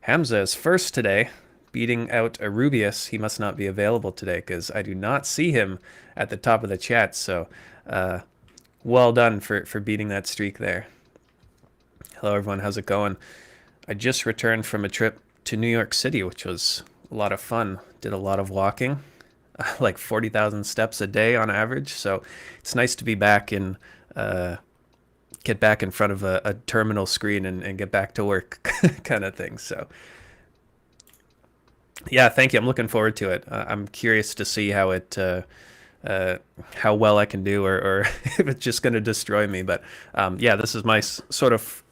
Hamza is first today, beating out Arubius. He must not be available today because I do not see him at the top of the chat. So, uh, well done for beating that streak there. Hello, everyone. How's it going? I just returned from a trip to New York City, which was a lot of fun. Did a lot of walking, like 40,000 steps a day on average. So it's nice to be back in, get back in front of a terminal screen and get back to work kind of thing. So yeah, thank you. I'm looking forward to it. I'm curious to see uh, how well I can do, or if it's just going to destroy me. But yeah, this is my sort of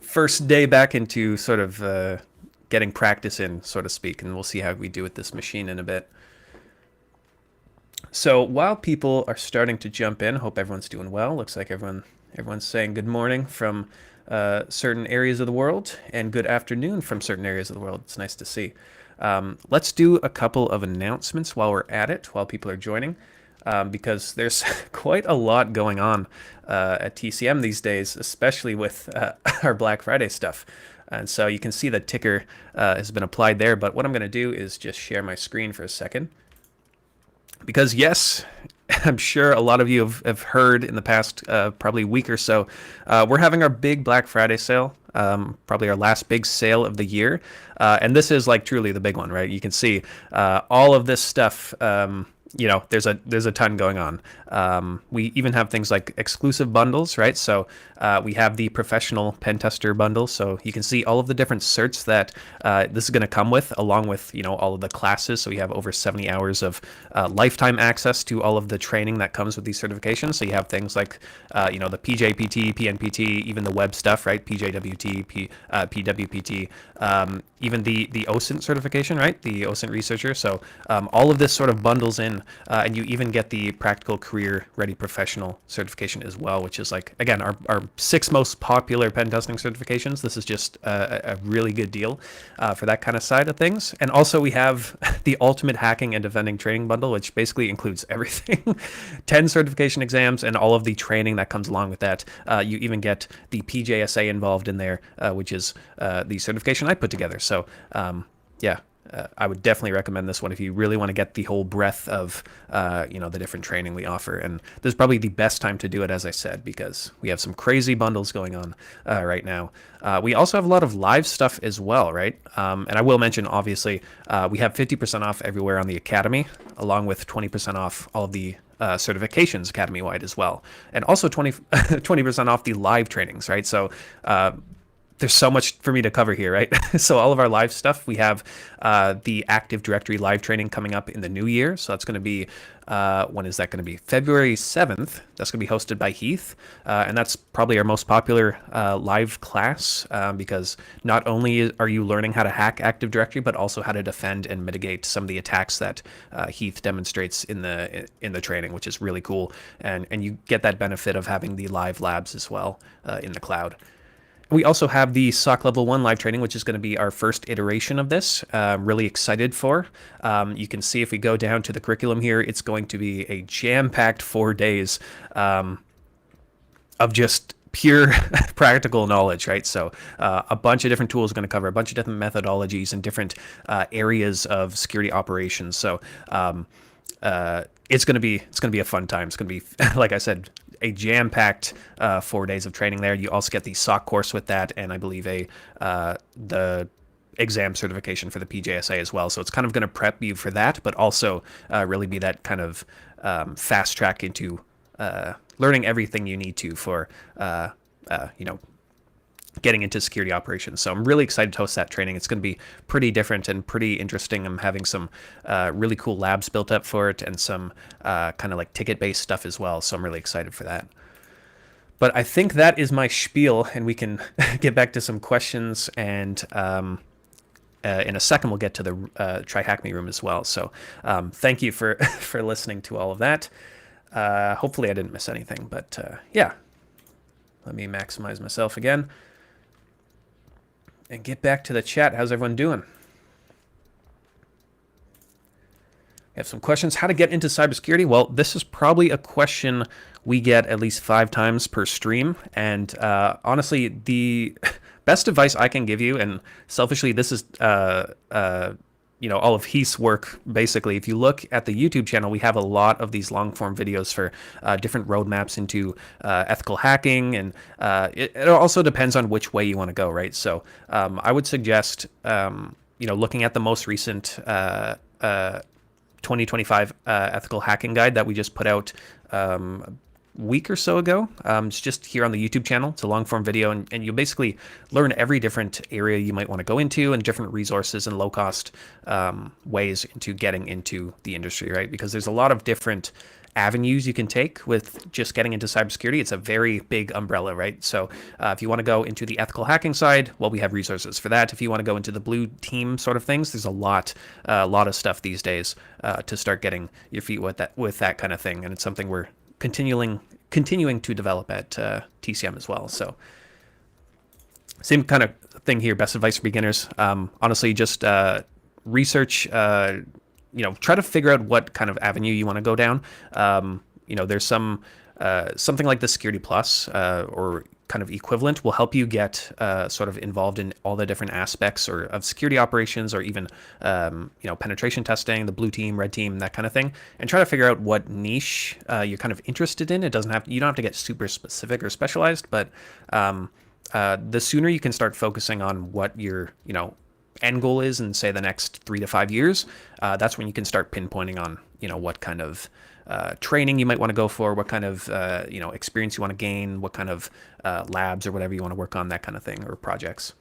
first day back into sort of getting practice in, so to speak, and we'll see how we do with this machine in a bit. So while people are starting to jump in, hope everyone's doing well. Looks like everyone's saying good morning from certain areas of the world and good afternoon from certain areas of the world. It's nice to see. Let's do a couple of announcements while we're at it, while people are joining, because there's quite a lot going on at TCM these days, especially with our Black Friday stuff. And so you can see the ticker has been applied there, but what I'm going to do is just share my screen for a second. Because yes, I'm sure a lot of you have heard in the past probably week or so, we're having our big Black Friday sale, probably our last big sale of the year. And this is like truly the big one, right? You can see all of this stuff. There's a ton going on. We even have things like exclusive bundles, right? So we have the professional pen tester bundle. So you can see all of the different certs that this is going to come with, along with all of the classes. So we have over 70 hours of lifetime access to all of the training that comes with these certifications. So you have things like the PJPT, PNPT, even the web stuff, right? PJWT, PWPT, even the OSINT certification, right? The OSINT researcher. So all of this sort of bundles in. And you even get the practical career ready professional certification as well, which is like, again, our 6 most popular pen testing certifications. This is just a really good deal for that kind of side of things. And also we have the ultimate hacking and defending training bundle, which basically includes everything. 10 certification exams and all of the training that comes along with that. You even get the PJSA involved in there, which is the certification I put together. So yeah, I would definitely recommend this one if you really want to get the whole breadth of, the different training we offer. And this is probably the best time to do it, as I said, because we have some crazy bundles going on right now. We also have a lot of live stuff as well, right? And I will mention, obviously, we have 50% off everywhere on the Academy, along with 20% off all of the certifications Academy-wide as well. And also 20% off the live trainings, right? So there's so much for me to cover here, right? So all of our live stuff, we have the Active Directory live training coming up in the new year. So that's going to be, when is that going to be? February 7th. That's going to be hosted by Heath. And that's probably our most popular live class because not only are you learning how to hack Active Directory, but also how to defend and mitigate some of the attacks that Heath demonstrates in the training, which is really cool. And you get that benefit of having the live labs as well in the cloud. We also have the SOC Level 1 live training, which is going to be our first iteration of this. Really excited for. You can see if we go down to the curriculum here, it's going to be a jam-packed 4 days of just pure practical knowledge, right? So a bunch of different tools are going to cover a bunch of different methodologies and different areas of security operations. So it's going to be a fun time. It's going to be, like I said, a jam-packed 4 days of training there. You also get the SOC course with that, and I believe the exam certification for the PJSA as well. So it's kind of going to prep you for that, but also really be that kind of fast track into learning everything you need to for getting into security operations. So I'm really excited to host that training. It's going to be pretty different and pretty interesting. I'm having some really cool labs built up for it and some kind of like ticket-based stuff as well. So I'm really excited for that. But I think that is my spiel, and we can get back to some questions. And in a second, we'll get to the TryHackMe room as well. So thank you for for listening to all of that. Hopefully I didn't miss anything, but yeah, let me maximize myself again. And get back to the chat. How's everyone doing? We have some questions. How to get into cybersecurity? Well, this is probably a question we get at least 5 times per stream. And honestly, the best advice I can give you, and selfishly, this is all of Heath's work. Basically, if you look at the YouTube channel, we have a lot of these long form videos for different roadmaps into ethical hacking, and it also depends on which way you want to go, right? So I would suggest looking at the most recent 2025 ethical hacking guide that we just put out week or so ago. It's just here on the YouTube channel. It's a long form video, and you'll basically learn every different area you might want to go into and different resources and low cost ways into getting into the industry, right? Because there's a lot of different avenues you can take with just getting into cybersecurity. It's a very big umbrella, right? So if you want to go into the ethical hacking side, well, we have resources for that. If you want to go into the blue team sort of things, there's a lot of stuff these days to start getting your feet with that kind of thing. And it's something we're continuing to develop at TCM as well. So same kind of thing here. Best advice for beginners. Honestly, just research. Try to figure out what kind of avenue you want to go down. There's something like the Security Plus or kind of equivalent will help you get sort of involved in all the different aspects of security operations, or even penetration testing, the blue team, red team, that kind of thing, and try to figure out what niche you're kind of interested in. You don't have to get super specific or specialized, but the sooner you can start focusing on what your end goal is in, say, the next 3 to 5 years, that's when you can start pinpointing on what kind of training you might want to go for, what kind of experience you want to gain, what kind of labs or whatever you want to work on, that kind of thing, or projects.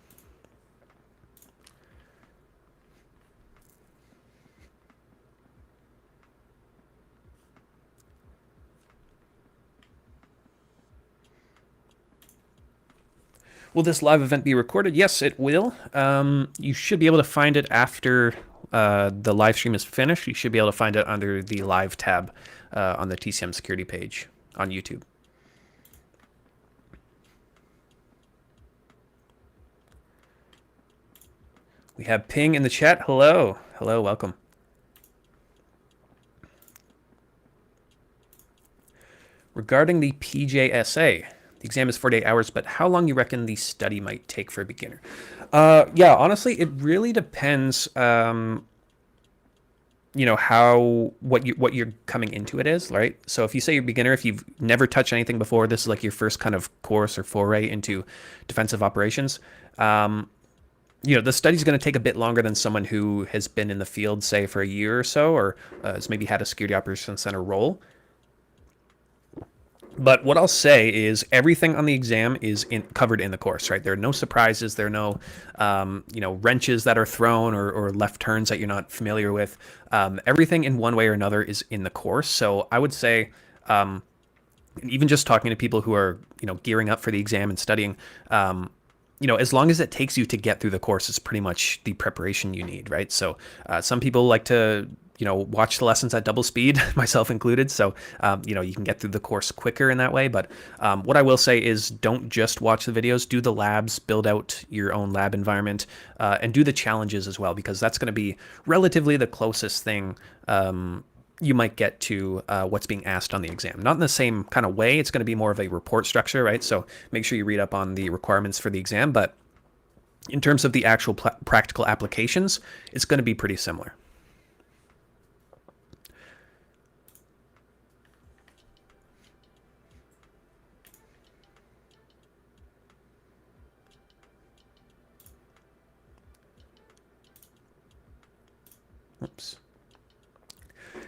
Will this live event be recorded? Yes, it will. You should be able to find it after the live stream is finished. You should be able to find it under the live tab on the TCM security page on YouTube. We have Ping in the chat. Hello. Hello, welcome. Regarding the PJSA, the exam is 48 hours, but how long you reckon the study might take for a beginner? Yeah, honestly, it really depends. What you're coming into it is, right? So if you say you're a beginner, if you've never touched anything before, this is like your first kind of course or foray into defensive operations. The study's going to take a bit longer than someone who has been in the field, say, for a year or so, or has maybe had a security operations center role. But what I'll say is everything on the exam is covered in the course, right? There are no surprises. There are no, wrenches that are thrown or left turns that you're not familiar with. Everything in one way or another is in the course. So I would say, even just talking to people who are, gearing up for the exam and studying, as long as it takes you to get through the course, it's pretty much the preparation you need, right? So some people like to watch the lessons at double speed, myself included. So, you can get through the course quicker in that way. But what I will say is don't just watch the videos, do the labs, build out your own lab environment, and do the challenges as well, because that's going to be relatively the closest thing you might get to what's being asked on the exam. Not in the same kind of way. It's going to be more of a report structure, right? So make sure you read up on the requirements for the exam. But in terms of the actual practical applications, it's going to be pretty similar. Oops.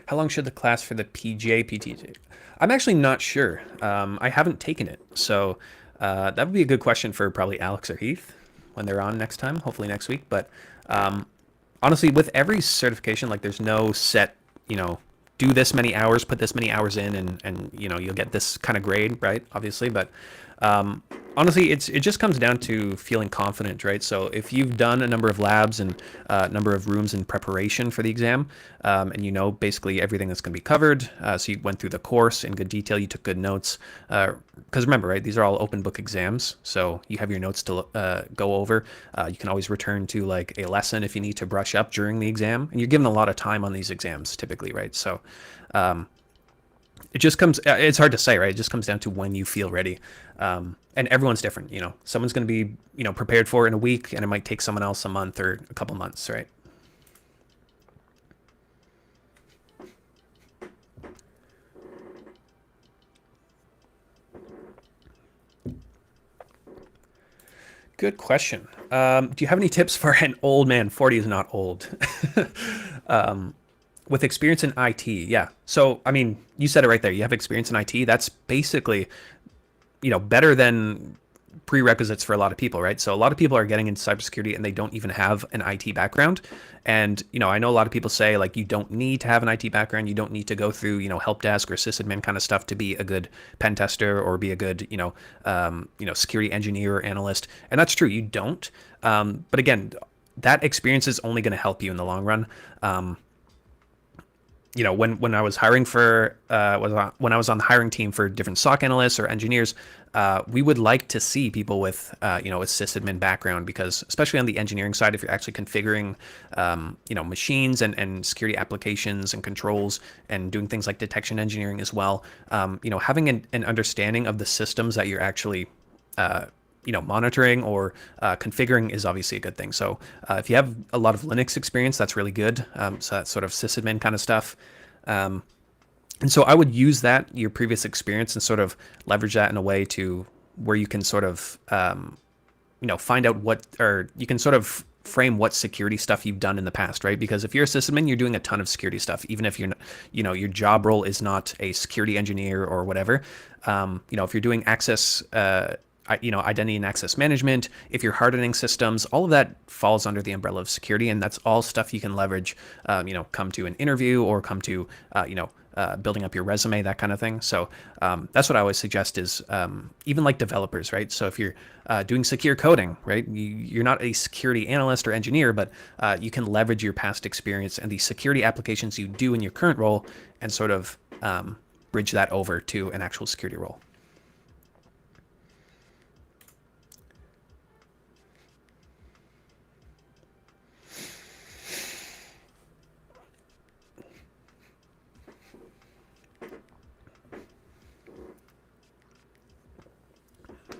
How long should the class for the PJPT take? I'm actually not sure. I haven't taken it. So that would be a good question for probably Alex or Heath when they're on next time, hopefully next week. But honestly, with every certification, like there's no set, do this many hours, put this many hours in, and you'll get this kind of grade, right? Obviously, but honestly, it just comes down to feeling confident, right? So if you've done a number of labs and a number of rooms in preparation for the exam, and basically everything that's going to be covered, so you went through the course in good detail, you took good notes, because remember, right, these are all open book exams, so you have your notes to go over. You can always return to like a lesson if you need to brush up during the exam, and you're given a lot of time on these exams typically, right? So It just comes, it's hard to say, right? It just comes down to when you feel ready. And everyone's different, you know. Someone's going to be, you know, prepared for it in a week, and it might take someone else a month or a couple months, right? Good question. Do you have any tips for an old man? 40 is not old. With experience in IT, yeah. So, I mean, you said it right there. You have experience in IT. That's basically, you know, better than prerequisites for a lot of people, right? So a lot of people are getting into cybersecurity and they don't even have an IT background. And, you know, I know a lot of people say like you don't need to have an IT background. You don't need to go through, you know, help desk or sysadmin kind of stuff to be a good pen tester or be a good, you know, security engineer or analyst. And that's true. You don't. But again, that experience is only going to help you in the long run. You know, when I was hiring for when I was on the hiring team for different SOC analysts or engineers, we would like to see people with you know, a sysadmin background, because especially on the engineering side, if you're actually configuring you know, machines and security applications and controls and doing things like detection engineering as well, you know, having an understanding of the systems that you're actually you know, monitoring or configuring is obviously a good thing. So if you have a lot of Linux experience, that's really good. So that's sort of sysadmin kind of stuff. And so I would use that, your previous experience, and sort of leverage that in a way to where you can sort of, you know, find out what, or you can sort of frame what security stuff you've done in the past, right? Because if you're a sysadmin, you're doing a ton of security stuff, even if you're not, you know, your job role is not a security engineer or whatever. You know, if you're doing access, you know, identity and access management, if you're hardening systems, all of that falls under the umbrella of security, and that's all stuff you can leverage. You know, come to an interview or come to, you know, building up your resume, that kind of thing. So that's what I always suggest is even like developers, right? So if you're doing secure coding, right, you're not a security analyst or engineer, but you can leverage your past experience and the security applications you do in your current role and sort of bridge that over to an actual security role.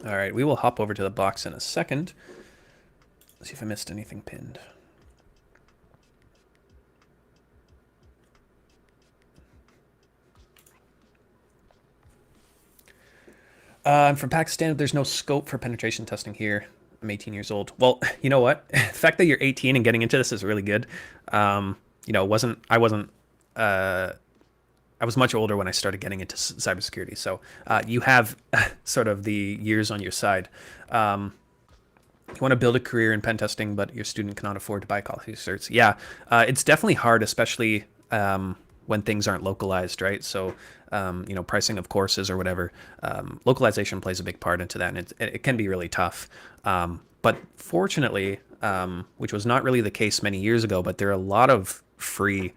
All right, we will hop over to the box in a second. Let's see if I missed anything pinned. I'm from Pakistan. There's no scope for penetration testing here. I'm 18 years old. Well, you know what? The fact that you're 18 and getting into this is really good. You know, uh, I was much older when I started getting into cybersecurity. So you have sort of the years on your side. You want to build a career in pen testing, but your student cannot afford to buy college certs. Yeah, it's definitely hard, especially when things aren't localized, right? So, you know, pricing of courses or whatever, localization plays a big part into that, and it can be really tough. But fortunately, which was not really the case many years ago, but there are a lot of free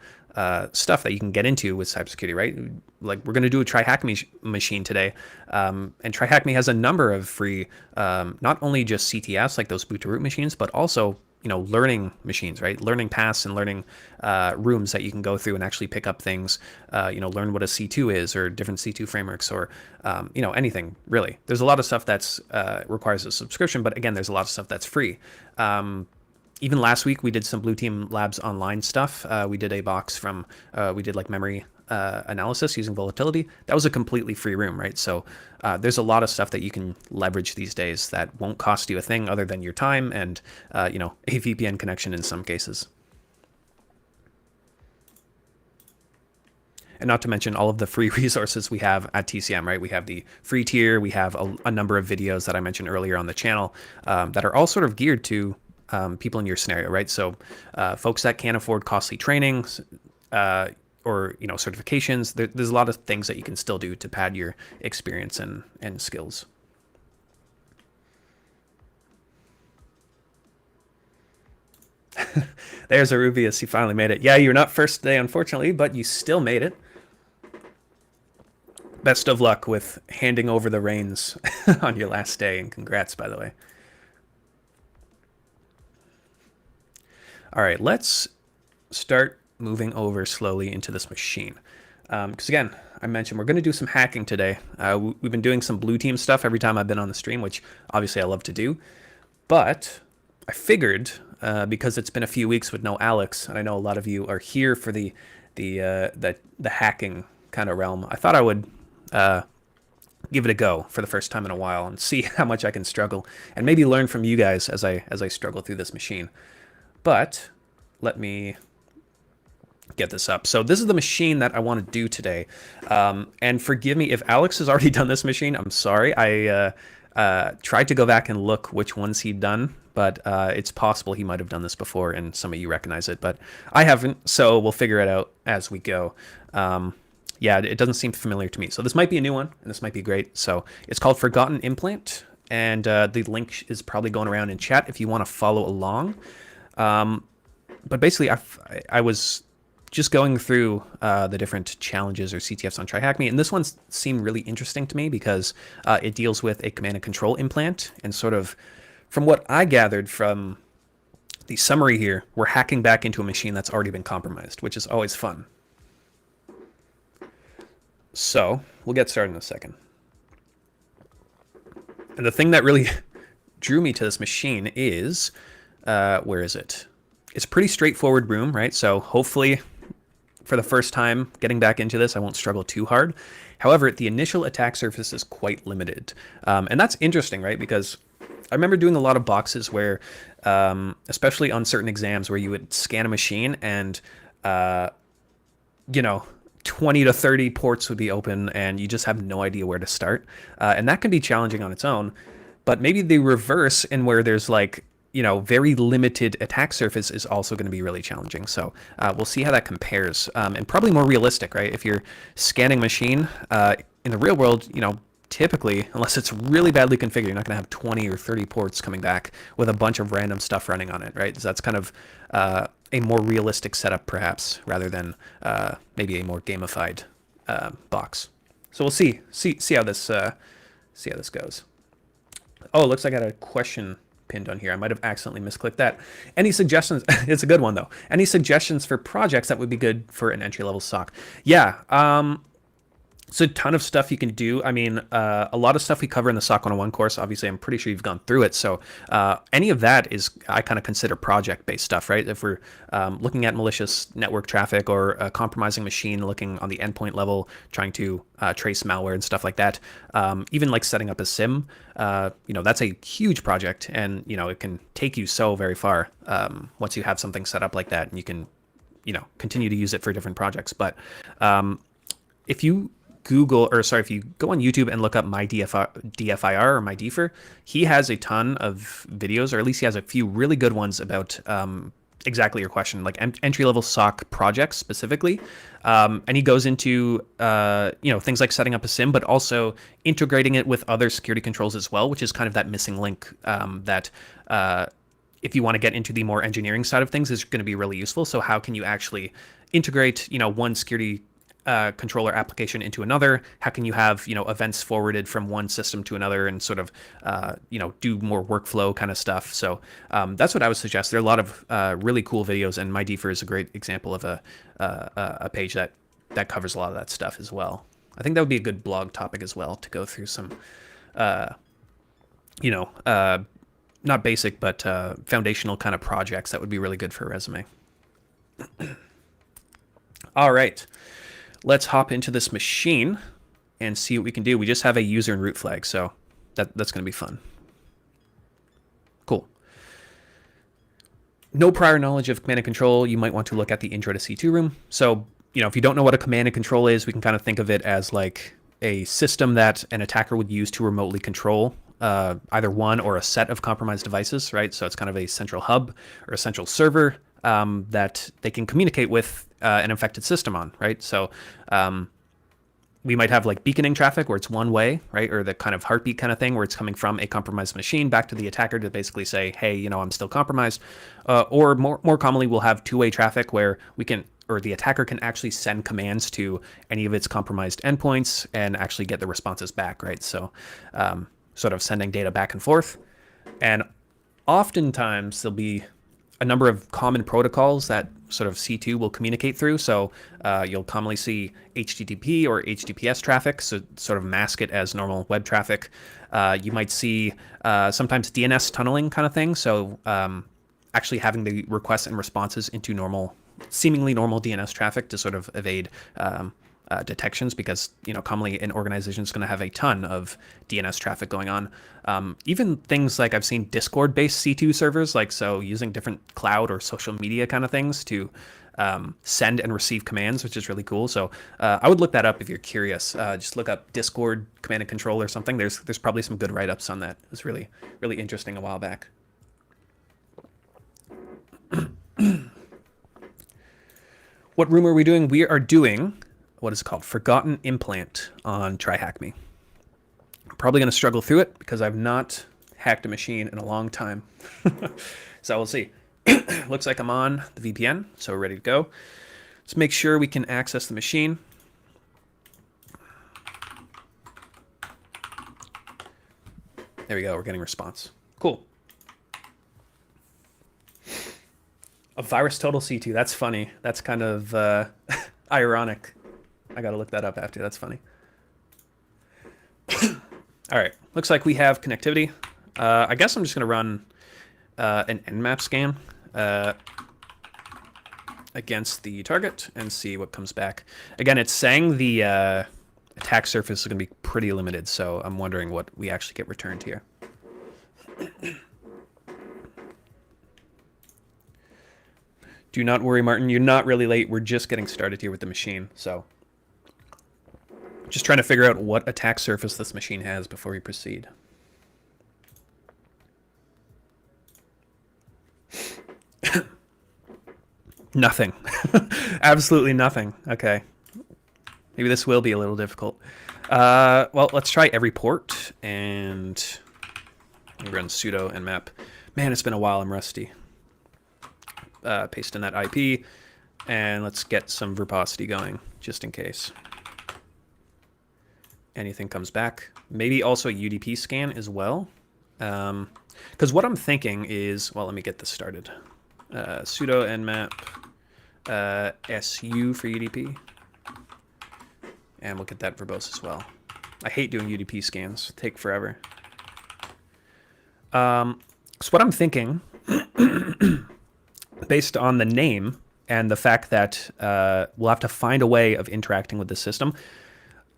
stuff that you can get into with cybersecurity, right? Like we're going to do a TryHackMe machine today, and TryHackMe has a number of free, not only just CTS like those boot to root machines, but also, you know, learning machines, right? Learning paths and learning rooms that you can go through and actually pick up things. You know, learn what a C2 is, or different C2 frameworks, or you know, anything really. There's a lot of stuff that's requires a subscription, but again, there's a lot of stuff that's free. Even last week we did some Blue Team Labs online stuff. We did a box from, we did like memory analysis using volatility. That was a completely free room, right? So there's a lot of stuff that you can leverage these days that won't cost you a thing other than your time and, you know, a VPN connection in some cases. And not to mention all of the free resources we have at TCM, right? We have the free tier, we have a number of videos that I mentioned earlier on the channel that are all sort of geared to people in your scenario, right? So folks that can't afford costly trainings or, you know, certifications, there's a lot of things that you can still do to pad your experience and skills. There's Arubius, you finally made it. Yeah, you're not first today, unfortunately, but you still made it. Best of luck with handing over the reins on your last day, and congrats, by the way. All right, let's start moving over slowly into this machine. Because again, I mentioned we're going to do some hacking today. We've been doing some blue team stuff every time I've been on the stream, which obviously I love to do. But I figured because it's been a few weeks with no Alex, and I know a lot of you are here for the hacking kind of realm, I thought I would give it a go for the first time in a while and see how much I can struggle, and maybe learn from you guys as I struggle through this machine. But let me get this up. So this is the machine that I want to do today. And forgive me if Alex has already done this machine. I'm sorry. I tried to go back and look which ones he'd done, but it's possible he might have done this before and some of you recognize it, but I haven't. So we'll figure it out as we go. Yeah, it doesn't seem familiar to me. So this might be a new one and this might be great. So it's called Forgotten Implant. And the link is probably going around in chat if you want to follow along. But basically I was just going through the different challenges or CTFs on TryHackMe, and this one seemed really interesting to me because it deals with a command and control implant, and sort of from what I gathered from the summary here, we're hacking back into a machine that's already been compromised, which is always fun. So we'll get started in a second. And the thing that really drew me to this machine is, where is it? It's a pretty straightforward room, right? So hopefully for the first time getting back into this, I won't struggle too hard. However, the initial attack surface is quite limited. And that's interesting, right? Because I remember doing a lot of boxes where, especially on certain exams where you would scan a machine and, 20 to 30 ports would be open and you just have no idea where to start. And that can be challenging on its own, but maybe the reverse in where there's like, very limited attack surface is also going to be really challenging. So we'll see how that compares, and probably more realistic, right? If you're scanning a machine in the real world, typically, unless it's really badly configured, you're not going to have 20 or 30 ports coming back with a bunch of random stuff running on it, right? So that's kind of a more realistic setup, perhaps, rather than maybe a more gamified box. So we'll see how this goes. Oh, it looks like I got a question pinned on here. I might have accidentally misclicked that. Any suggestions? It's a good one though. Any suggestions for projects that would be good for an entry-level SOC? Yeah. It's a ton of stuff you can do. I mean, a lot of stuff we cover in the SOC 101 course. Obviously, I'm pretty sure you've gone through it. So any of that is, I kind of consider project-based stuff, right? If we're looking at malicious network traffic or a compromising machine, looking on the endpoint level, trying to trace malware and stuff like that, even like setting up a SIM, that's a huge project, and it can take you so very far once you have something set up like that, and you can, continue to use it for different projects. But if you if you go on YouTube and look up my DFIR or my DFIR, he has a ton of videos, or at least he has a few really good ones about exactly your question, like entry-level SOC projects specifically. And he goes into, things like setting up a SIM, but also integrating it with other security controls as well, which is kind of that missing link that if you want to get into the more engineering side of things is going to be really useful. So how can you actually integrate, one security controller application into another? How can you have events forwarded from one system to another and sort of do more workflow kind of stuff? So that's what I would suggest. There are a lot of really cool videos, and my DFIR is a great example of a page that covers a lot of that stuff as well. I think that would be a good blog topic as well, to go through some not basic but foundational kind of projects that would be really good for a resume. All right. Let's hop into this machine and see what we can do. We just have a user and root flag, so that's going to be fun. Cool. No prior knowledge of command and control, you might want to look at the intro to C2 room. So, if you don't know what a command and control is, we can kind of think of it as like a system that an attacker would use to remotely control either one or a set of compromised devices, right? So it's kind of a central hub or a central server that they can communicate with an infected system on, right? So we might have like beaconing traffic where it's one way, right? Or the kind of heartbeat kind of thing where it's coming from a compromised machine back to the attacker to basically say, hey, I'm still compromised. Or more commonly, we'll have two-way traffic where the attacker can actually send commands to any of its compromised endpoints and actually get the responses back, right? So sort of sending data back and forth. And oftentimes there'll be a number of common protocols that sort of C2 will communicate through. So you'll commonly see HTTP or HTTPS traffic, so sort of mask it as normal web traffic. You might see sometimes DNS tunneling kind of thing. So actually having the requests and responses into seemingly normal DNS traffic to sort of evade detections, because commonly an organization is going to have a ton of DNS traffic going on. Even things like I've seen Discord-based C2 servers, so using different cloud or social media kind of things to send and receive commands, which is really cool. So I would look that up if you're curious. Just look up Discord command and control or something. There's probably some good write-ups on that. It was really, really interesting a while back. What room are we doing? We are doing what is called Forgotten Implant on TryHackMe. I'm probably going to struggle through it because I've not hacked a machine in a long time. So we'll see. Looks like I'm on the VPN, so we're ready to go. Let's make sure we can access the machine. There we go. We're getting response. Cool. A virus total C2. That's funny. That's kind of ironic. I got to look that up after. That's funny. All right. Looks like we have connectivity. I guess I'm just going to run an nmap scan against the target and see what comes back. Again, it's saying the attack surface is going to be pretty limited, so I'm wondering what we actually get returned here. Do not worry, Martin. You're not really late. We're just getting started here with the machine, so just trying to figure out what attack surface this machine has before we proceed. Nothing. Absolutely nothing. Okay. Maybe this will be a little difficult. Well, let's try every port and run sudo nmap. Man, it's been a while. I'm rusty. Paste in that IP, and let's get some verbosity going, just in case anything comes back. Maybe also a UDP scan as well. Because what I'm thinking is, well, let me get this started. Sudo nmap su for UDP. And we'll get that verbose as well. I hate doing UDP scans. Take forever. So what I'm thinking, based on the name and the fact that we'll have to find a way of interacting with the system,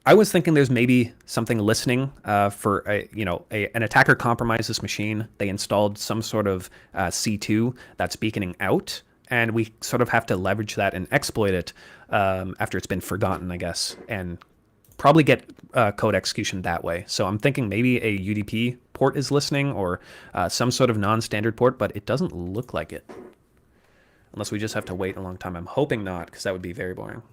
I was thinking there's maybe something listening for an attacker compromised this machine. They installed some sort of C2 that's beaconing out, and we sort of have to leverage that and exploit it after it's been forgotten, I guess, and probably get code execution that way. So I'm thinking maybe a UDP port is listening, or some sort of non-standard port, but it doesn't look like it. Unless we just have to wait a long time. I'm hoping not, because that would be very boring.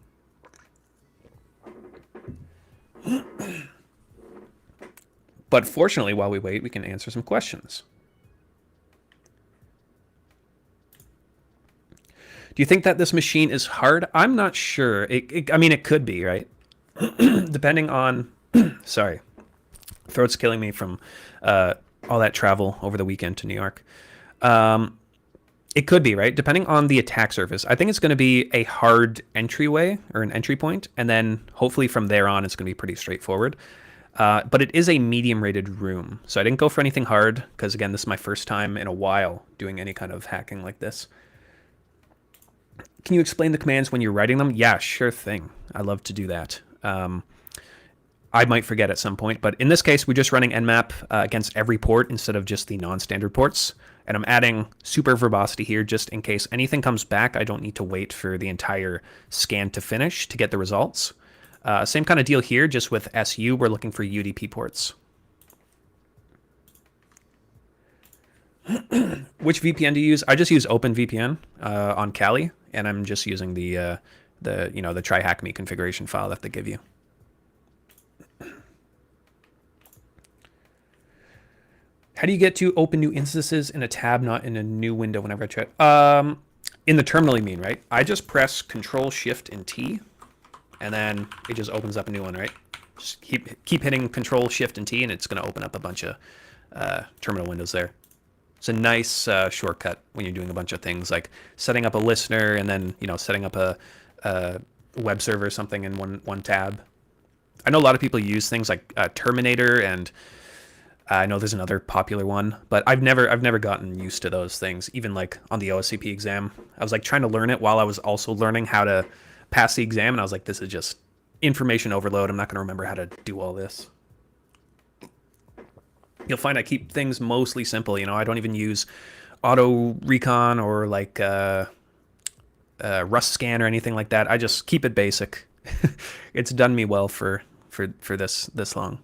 But fortunately, while we wait, we can answer some questions. Do you think that this machine is hard? I'm not sure. I mean, it could be, right? Depending on... Sorry. Throat's killing me from all that travel over the weekend to New York. It could be, right? Depending on the attack surface. I think it's going to be a hard entryway or an entry point, and then hopefully from there on it's going to be pretty straightforward. But it is a medium-rated room, so I didn't go for anything hard because, again, this is my first time in a while doing any kind of hacking like this. Can you explain the commands when you're writing them? Yeah, sure thing. I love to do that. I might forget at some point, but in this case, we're just running nmap against every port instead of just the non-standard ports. And I'm adding super verbosity here just in case anything comes back. I don't need to wait for the entire scan to finish to get the results. Same kind of deal here, just with SU, we're looking for UDP ports. Which VPN do you use? I just use OpenVPN on Kali, and I'm just using the TryHackMe configuration file that they give you. How do you get to open new instances in a tab, not in a new window whenever I try? In the terminal, you mean, right? I just press Control, Shift, and T, and then it just opens up a new one, right? Just keep hitting Control, Shift, and T, and it's going to open up a bunch of terminal windows there. It's a nice shortcut when you're doing a bunch of things like setting up a listener and then, setting up a web server or something in one tab. I know a lot of people use things like Terminator, and I know there's another popular one, but I've never gotten used to those things. Even like on the OSCP exam, I was like trying to learn it while I was also learning how to pass the exam, and I was like, this is just information overload. I'm not going to remember how to do all this. You'll find I keep things mostly simple. I don't even use auto recon or like Rust scan or anything like that. I just keep it basic. It's done me well for this long.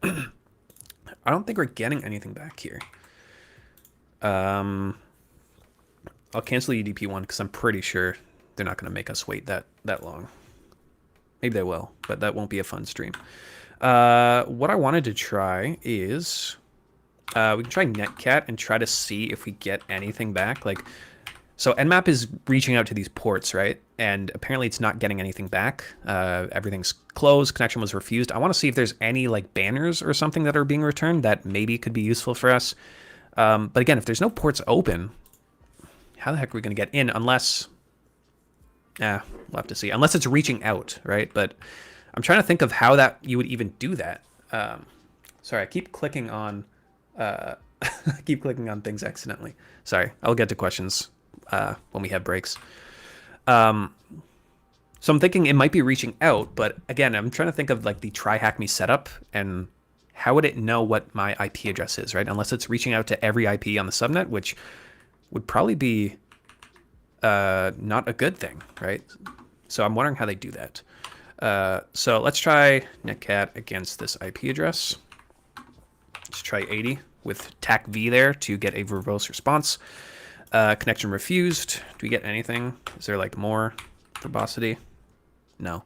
I don't think we're getting anything back here. I'll cancel the UDP one because I'm pretty sure they're not going to make us wait that long. Maybe they will, but that won't be a fun stream. What I wanted to try is we can try netcat and try to see if we get anything back. So Nmap is reaching out to these ports, right? And apparently it's not getting anything back. Everything's closed. Connection was refused. I want to see if there's any like banners or something that are being returned that maybe could be useful for us. But again, if there's no ports open, how the heck are we going to get in? Unless, we'll have to see. Unless it's reaching out, right? But I'm trying to think of how that you would even do that. Sorry, I keep clicking on keep clicking on things accidentally. Sorry, I'll get to questions when we have breaks. So I'm thinking it might be reaching out, but again, I'm trying to think of like the TryHackMe setup and how would it know what my IP address is, right? Unless it's reaching out to every IP on the subnet, which would probably be not a good thing, right? So I'm wondering how they do that. So let's try netcat against this IP address. Let's try 80 with TAC-V there to get a verbose response. Connection refused. Do we get anything? Is there like more verbosity? No.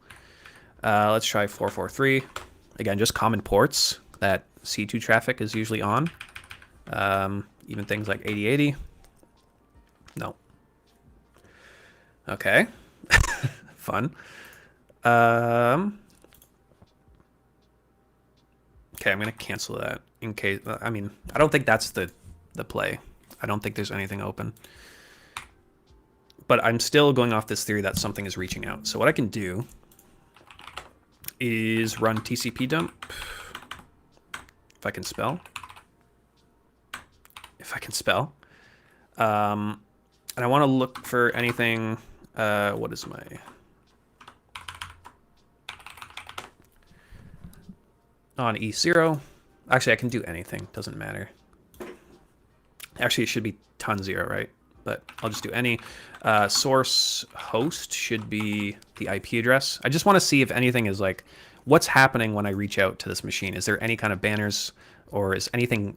Let's try 443. Again, just common ports that C2 traffic is usually on. Even things like 8080. No. Okay. Fun. Okay, I'm going to cancel that in case... I mean, I don't think that's the play. I don't think there's anything open. But I'm still going off this theory that something is reaching out. So what I can do is run TCP dump. If I can spell. And I want to look for anything... what is my... on E0. Actually, I can do anything. Doesn't matter. Actually, it should be ton 0, right? But I'll just do any. Source host should be the IP address. I just want to see if anything is like, what's happening when I reach out to this machine? Is there any kind of banners or is anything,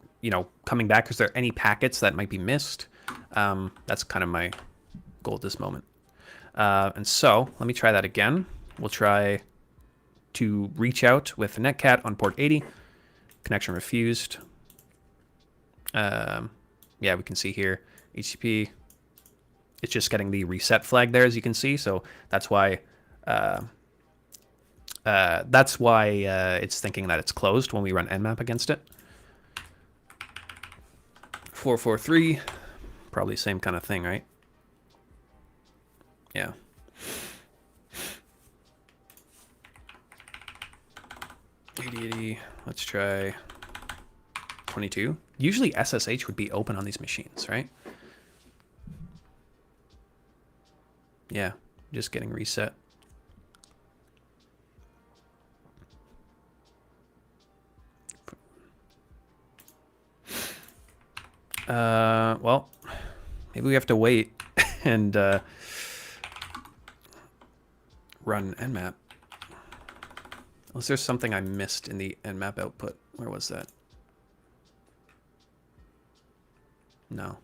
coming back? Is there any packets that might be missed? That's kind of my goal at this moment. And so let me try that again. We'll try to reach out with netcat on port 80. Connection refused. Yeah, we can see here HTTP. It's just getting the reset flag there, as you can see. So that's why it's thinking that it's closed when we run Nmap against it. 443, probably same kind of thing, right? Yeah. Let's try 22. Usually SSH would be open on these machines, right? Yeah, just getting reset. Well, maybe we have to wait and run Nmap. Unless there's something I missed in the Nmap output. Where was that? No.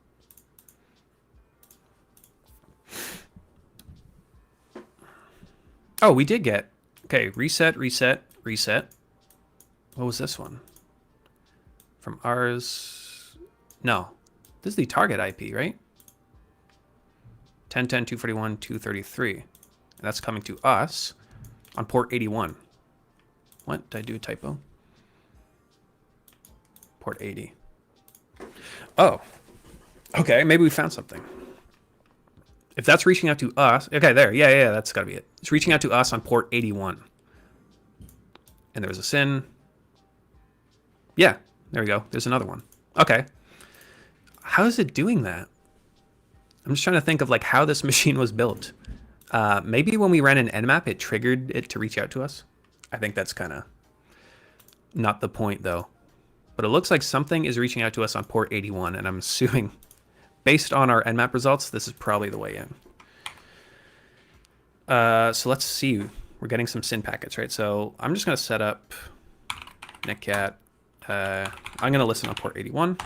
Oh, we did get... Okay, reset. What was this one? From ours... No. This is the target IP, right? 10.10.241.233. And that's coming to us on port 81. What? Did I do a typo? Port 80. Oh, Okay, maybe we found something. If that's reaching out to us, okay, there, yeah, that's gotta be it. It's reaching out to us on port 81. And there's a SYN. Yeah, there we go. There's another one. Okay. How is it doing that? I'm just trying to think of like how this machine was built. Maybe when we ran an nmap, it triggered it to reach out to us. I think that's kind of not the point though. But it looks like something is reaching out to us on port 81, and I'm assuming, based on our nmap results, this is probably the way in. So let's see. We're getting some SYN packets, right? So I'm just going to set up netcat. I'm going to listen on port 81.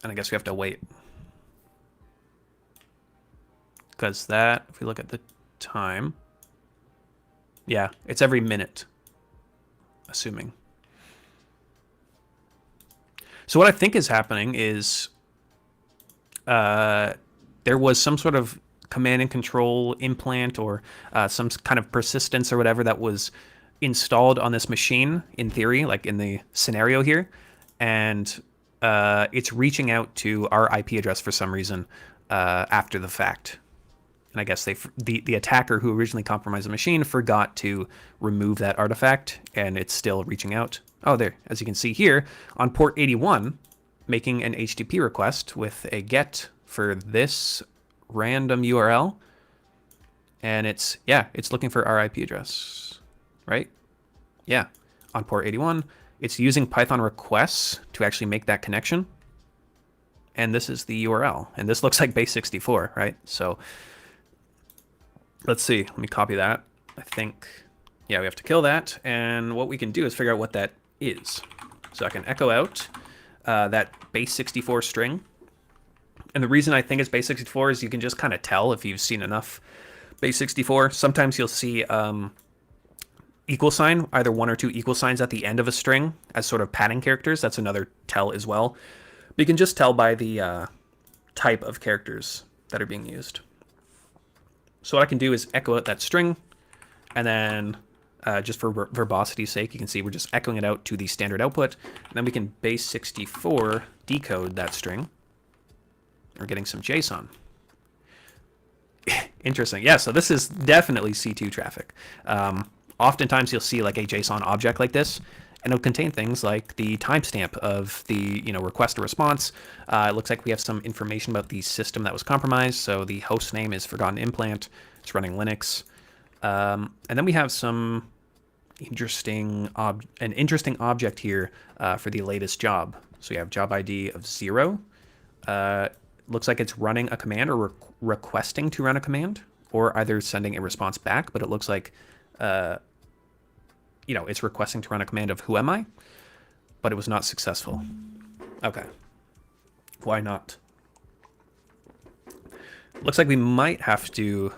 And I guess we have to wait. Because that, if we look at the time, yeah, it's every minute, assuming. So what I think is happening is there was some sort of command and control implant or some kind of persistence or whatever that was installed on this machine, in theory, like in the scenario here. And it's reaching out to our IP address for some reason after the fact. And I guess the attacker who originally compromised the machine forgot to remove that artifact, and it's still reaching out. Oh, there, as you can see here, on port 81, making an HTTP request with a GET for this random URL. And it's looking for our IP address, right? Yeah, on port 81. It's using Python requests to actually make that connection. And this is the URL. And this looks like base 64, right? So let's see. Let me copy that. I think, yeah, we have to kill that. And what we can do is figure out what that is. So I can echo out that base 64 string. And the reason I think it's base 64 is you can just kind of tell if you've seen enough base 64. Sometimes you'll see equal sign, either one or two equal signs at the end of a string as sort of padding characters. That's another tell as well. But you can just tell by the type of characters that are being used. So what I can do is echo out that string, and then just for verbosity's sake, you can see we're just echoing it out to the standard output, and then we can base 64 decode that string. We're getting some JSON. Interesting. Yeah, so this is definitely C2 traffic. Oftentimes you'll see like a JSON object like this, and it'll contain things like the timestamp of the request or response. It looks like we have some information about the system that was compromised. So the host name is Forgotten Implant. It's running Linux. And then we have some interesting object here for the latest job. So you have job ID of 0. Looks like it's running a command or requesting to run a command, or either sending a response back. But it looks like it's requesting to run a command of who am I, but it was not successful. Okay. Why not? Looks like we might have to...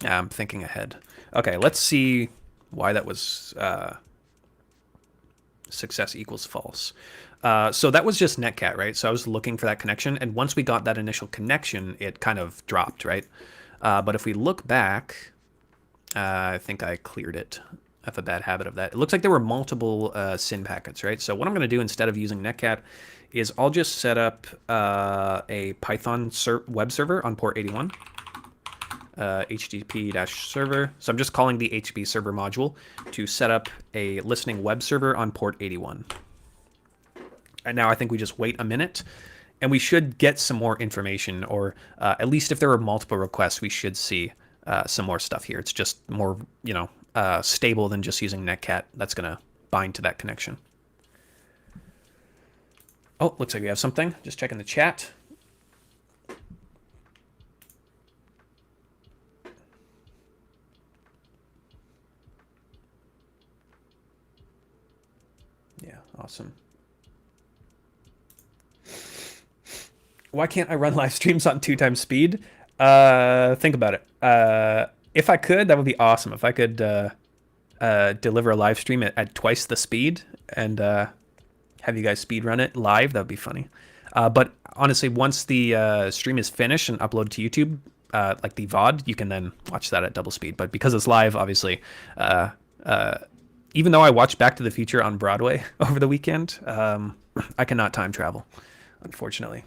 I'm thinking ahead. Okay, let's see why that was success equals false. So that was just netcat, right? So I was looking for that connection, and once we got that initial connection, it kind of dropped, right? But if we look back, I think I cleared it. I have a bad habit of that. It looks like there were multiple SYN packets, right? So what I'm going to do instead of using netcat is I'll just set up a Python web server on port 81, http-server. So I'm just calling the HTTP server module to set up a listening web server on port 81. And now I think we just wait a minute, and we should get some more information, or at least if there are multiple requests, we should see some more stuff here. It's just more, stable than just using netcat. That's going to bind to that connection. Oh, looks like we have something. Just checking the chat. Yeah, awesome. Why can't I run live streams on 2x speed? Think about it. If I could, that would be awesome. If I could deliver a live stream at twice the speed and have you guys speed run it live, that would be funny. But honestly, once the stream is finished and uploaded to YouTube, like the VOD, you can then watch that at double speed. But because it's live, obviously, even though I watched Back to the Future on Broadway over the weekend, I cannot time travel, unfortunately.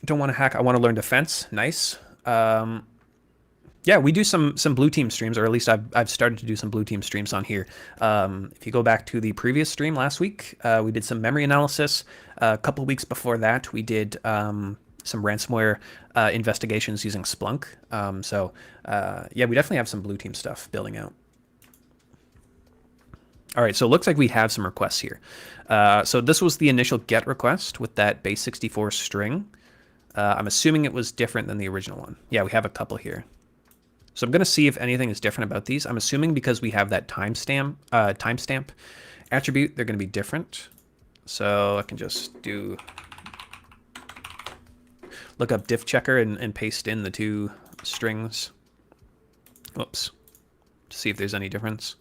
Don't want to hack. I want to learn defense. Nice. Yeah, we do some blue team streams, or at least I've started to do some blue team streams on here. If you go back to the previous stream last week, we did some memory analysis. A couple weeks before that, we did some ransomware investigations using Splunk. Yeah, we definitely have some blue team stuff building out. All right, so it looks like we have some requests here. So this was the initial GET request with that base 64 string. I'm assuming it was different than the original one. Yeah, we have a couple here. So I'm going to see if anything is different about these. I'm assuming because we have that timestamp attribute, they're going to be different. So I can just look up diff checker and paste in the two strings. Whoops. To see if there's any difference.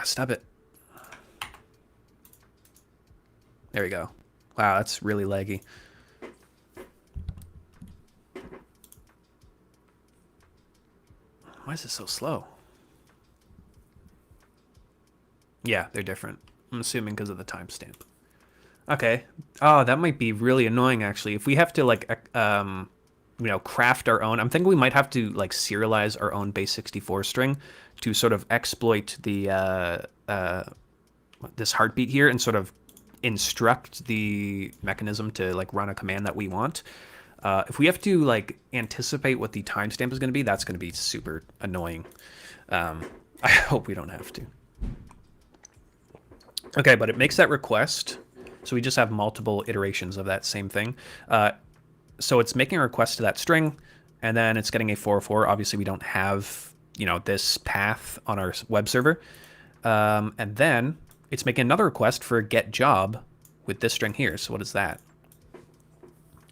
Stop it. There we go. Wow, that's really laggy. Why is it so slow? Yeah, they're different. I'm assuming because of the timestamp. Okay. Oh, that might be really annoying, actually. If we have to, like, craft our own... I'm thinking we might have to, like, serialize our own base 64 string to sort of exploit the this heartbeat here and sort of instruct the mechanism to like run a command that we want. If we have to like anticipate what the timestamp is going to be, that's going to be super annoying. I hope we don't have to. Okay, but it makes that request. So we just have multiple iterations of that same thing. So it's making a request to that string, and then it's getting a 404. Obviously, we don't have, this path on our web server. And then it's making another request for a get job with this string here. So what is that?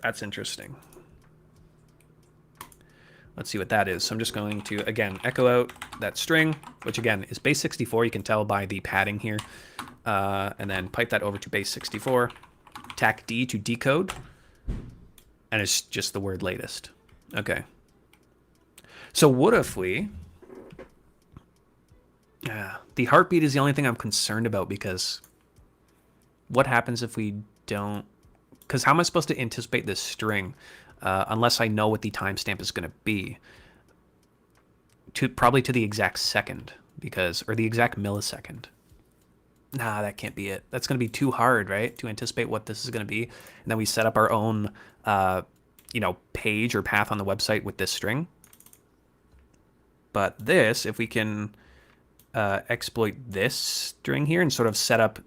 That's interesting. Let's see what that is. So I'm just going to, again, echo out that string, which again is base 64. You can tell by the padding here. And then pipe that over to base 64. Tac D to decode. And it's just the word latest. Okay. So what if we... the heartbeat is the only thing I'm concerned about, because what happens if we don't... Because how am I supposed to anticipate this string unless I know what the timestamp is going to be? Probably to the exact second, or the exact millisecond. Nah, that can't be it. That's going to be too hard, right? To anticipate what this is going to be. And then we set up our own, page or path on the website with this string. But this, if we can... exploit this string here and sort of set up...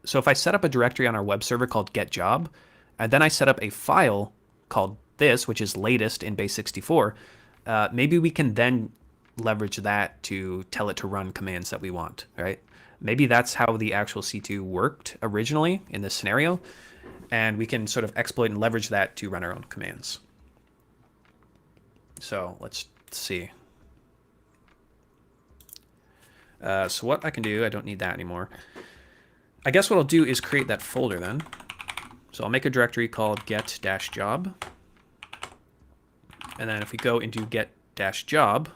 so if I set up a directory on our web server called getJob, and then I set up a file called this, which is latest in base 64, maybe we can then leverage that to tell it to run commands that we want, right? Maybe that's how the actual C2 worked originally in this scenario, and we can sort of exploit and leverage that to run our own commands. So let's see. So what I can do, I don't need that anymore. I guess what I'll do is create that folder then. So I'll make a directory called get-job. And then if we go into get-job,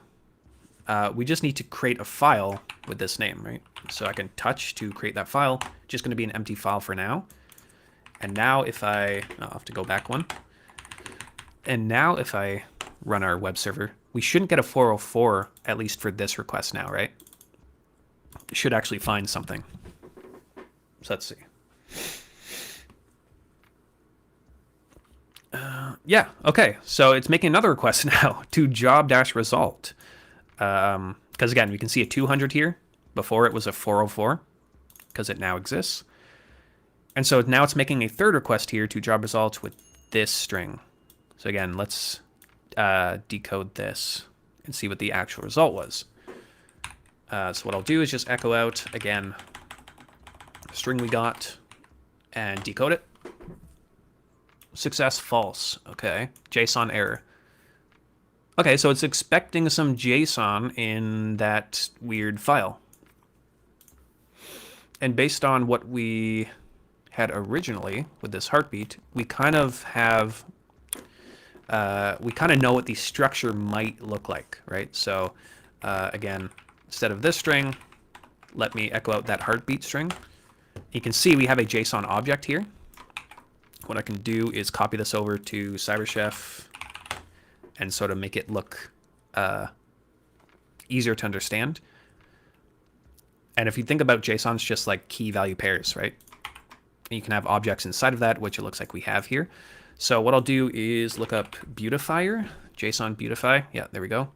we just need to create a file with this name, right? So I can touch to create that file. Just going to be an empty file for now. And now if I'll have to go back one. And now if I run our web server, we shouldn't get a 404, at least for this request now, right? Should actually find something. So let's see. Yeah, okay. So it's making another request now to job-result. Because again, we can see a 200 here. Before it was a 404, because it now exists. And so now it's making a third request here to job result with this string. So again, let's decode this and see what the actual result was. So what I'll do is just echo out, again, the string we got and decode it. Success false. Okay. JSON error. Okay, so it's expecting some JSON in that weird file. And based on what we had originally with this heartbeat, we kind of have, we kind of know what the structure might look like, right? So again, instead of this string, let me echo out that heartbeat string. You can see we have a JSON object here. What I can do is copy this over to Cyberchef and sort of make it look easier to understand. And if you think about JSON, it's just like key value pairs, right? And you can have objects inside of that, which it looks like we have here. So what I'll do is look up beautifier, JSON beautify. Yeah, there we go.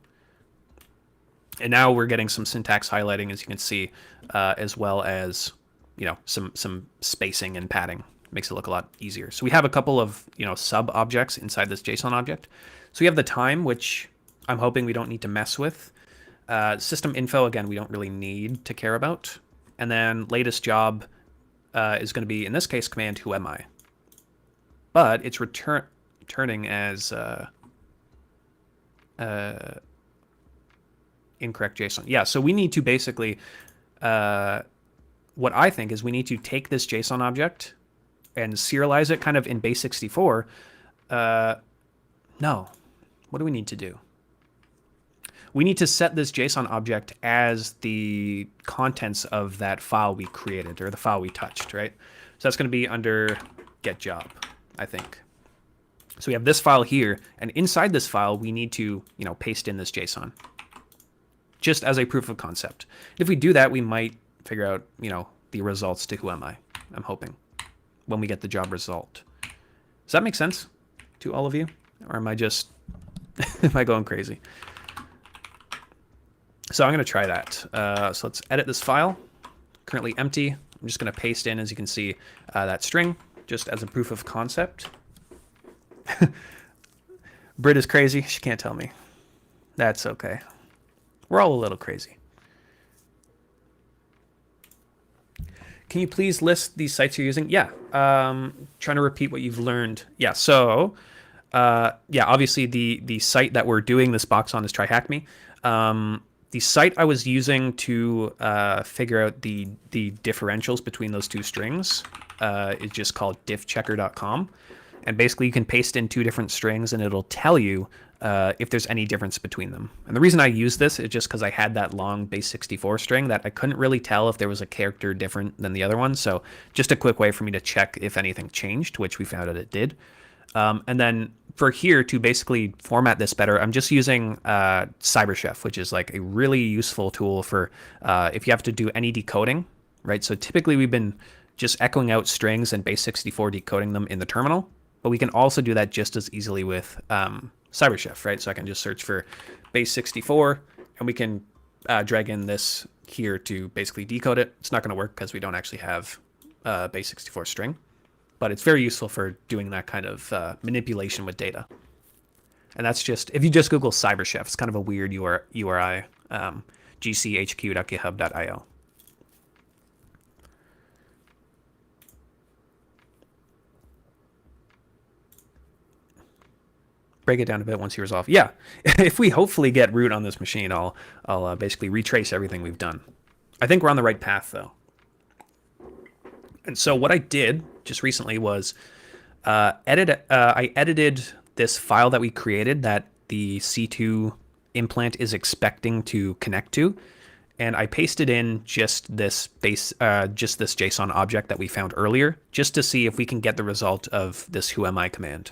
And now we're getting some syntax highlighting, as you can see, as well as, you know, some spacing and padding. Makes it look a lot easier. So we have a couple of, you know, sub objects inside this JSON object. So we have the time, which I'm hoping we don't need to mess with. System info, again, we don't really need to care about. And then latest job is going to be, in this case, command who am I. But it's returning as incorrect JSON. Yeah, so we need to basically, what I think is we need to take this JSON object and serialize it kind of in base64. No, what do we need to do? We need to set this JSON object as the contents of that file we created, or the file we touched, right? So that's going to be under get job, I think. So we have this file here, and inside this file, we need to, you know, paste in this JSON, just as a proof of concept. If we do that, we might figure out, you know, the results to who am I, I'm hoping, when we get the job result. Does that make sense to all of you? Or am I just, am I going crazy? So I'm going to try that. So let's edit this file, currently empty. I'm just going to paste in, as you can see, that string, just as a proof of concept. Brit is crazy. She can't tell me. That's okay. We're all a little crazy. Can you please list these sites you're using? Yeah. Trying to repeat what you've learned. Yeah. So, yeah, obviously the site that we're doing this box on is TryHackMe. The site I was using to figure out the differentials between those two strings is just called diffchecker.com. And basically you can paste in two different strings and it'll tell you if there's any difference between them. And the reason I use this is just because I had that long base64 string that I couldn't really tell if there was a character different than the other one. So just a quick way for me to check if anything changed, which we found out it did. And then for here to basically format this better, I'm just using Cyberchef, which is like a really useful tool for if you have to do any decoding, right? So typically we've been just echoing out strings and base64 decoding them in the terminal, but we can also do that just as easily with Cyberchef, right? So I can just search for base64 and we can drag in this here to basically decode it. It's not going to work because we don't actually have base64 string. But it's very useful for doing that kind of manipulation with data. And that's just, if you just Google Cyberchef, it's kind of a weird URI, gchq.github.io. Break it down a bit once you resolve. Yeah, if we hopefully get root on this machine, I'll basically retrace everything we've done. I think we're on the right path, though. And so what I did just recently was I edited this file that we created that the C2 implant is expecting to connect to, and I pasted in just this JSON object that we found earlier, just to see if we can get the result of this whoami command.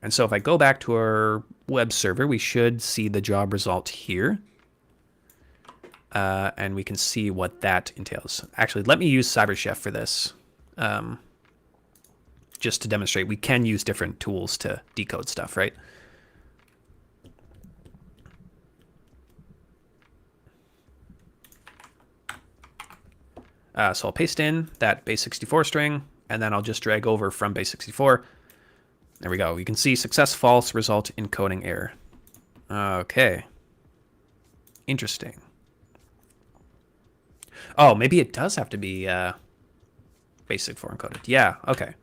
And so if I go back to our web server, we should see the job result here. And we can see what that entails. Actually, let me use Cyberchef for this. Just to demonstrate, we can use different tools to decode stuff, right? So I'll paste in that base64 string, and then I'll just drag over from base64. There we go. You can see success false, result encoding error. Okay. Interesting. Oh, maybe it does have to be base64 encoded. Yeah, okay.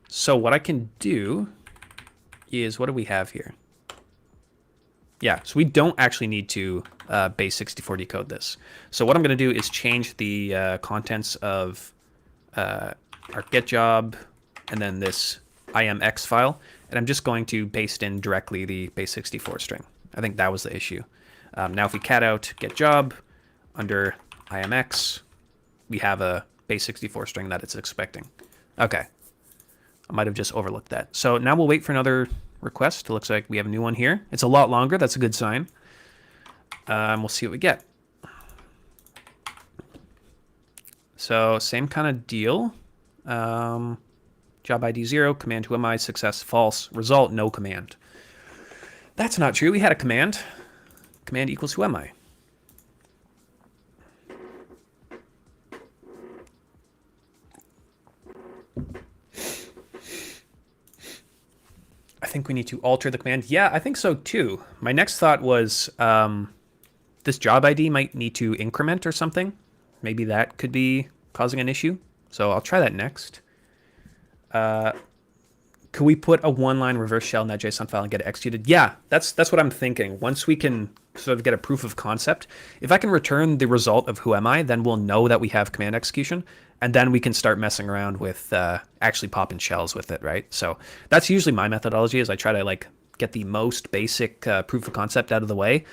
So what I can do is, what do we have here? Yeah, so we don't actually need to base64 decode this. So what I'm going to do is change the contents of our get job and then this imx file, and I'm just going to paste in directly the base64 string. I think that was the issue. Now if we cat out get job under IMX, we have a base64 string that it's expecting. Okay. I might have just overlooked that. So now we'll wait for another request. It looks like we have a new one here. It's a lot longer. That's a good sign. We'll see what we get. So same kind of deal. Job ID 0, command who am I, success false, result no command. That's not true. We had a command. Command equals who am I. I think we need to alter the command. Yeah, I think so too. My next thought was this job ID might need to increment or something. Maybe that could be causing an issue. So I'll try that next. Could we put a one-line reverse shell in that JSON file and get it executed? Yeah, that's what I'm thinking. Once we can sort of get a proof of concept, if I can return the result of who am I, then we'll know that we have command execution, and then we can start messing around with actually popping shells with it, right? So that's usually my methodology, is I try to like get the most basic proof of concept out of the way.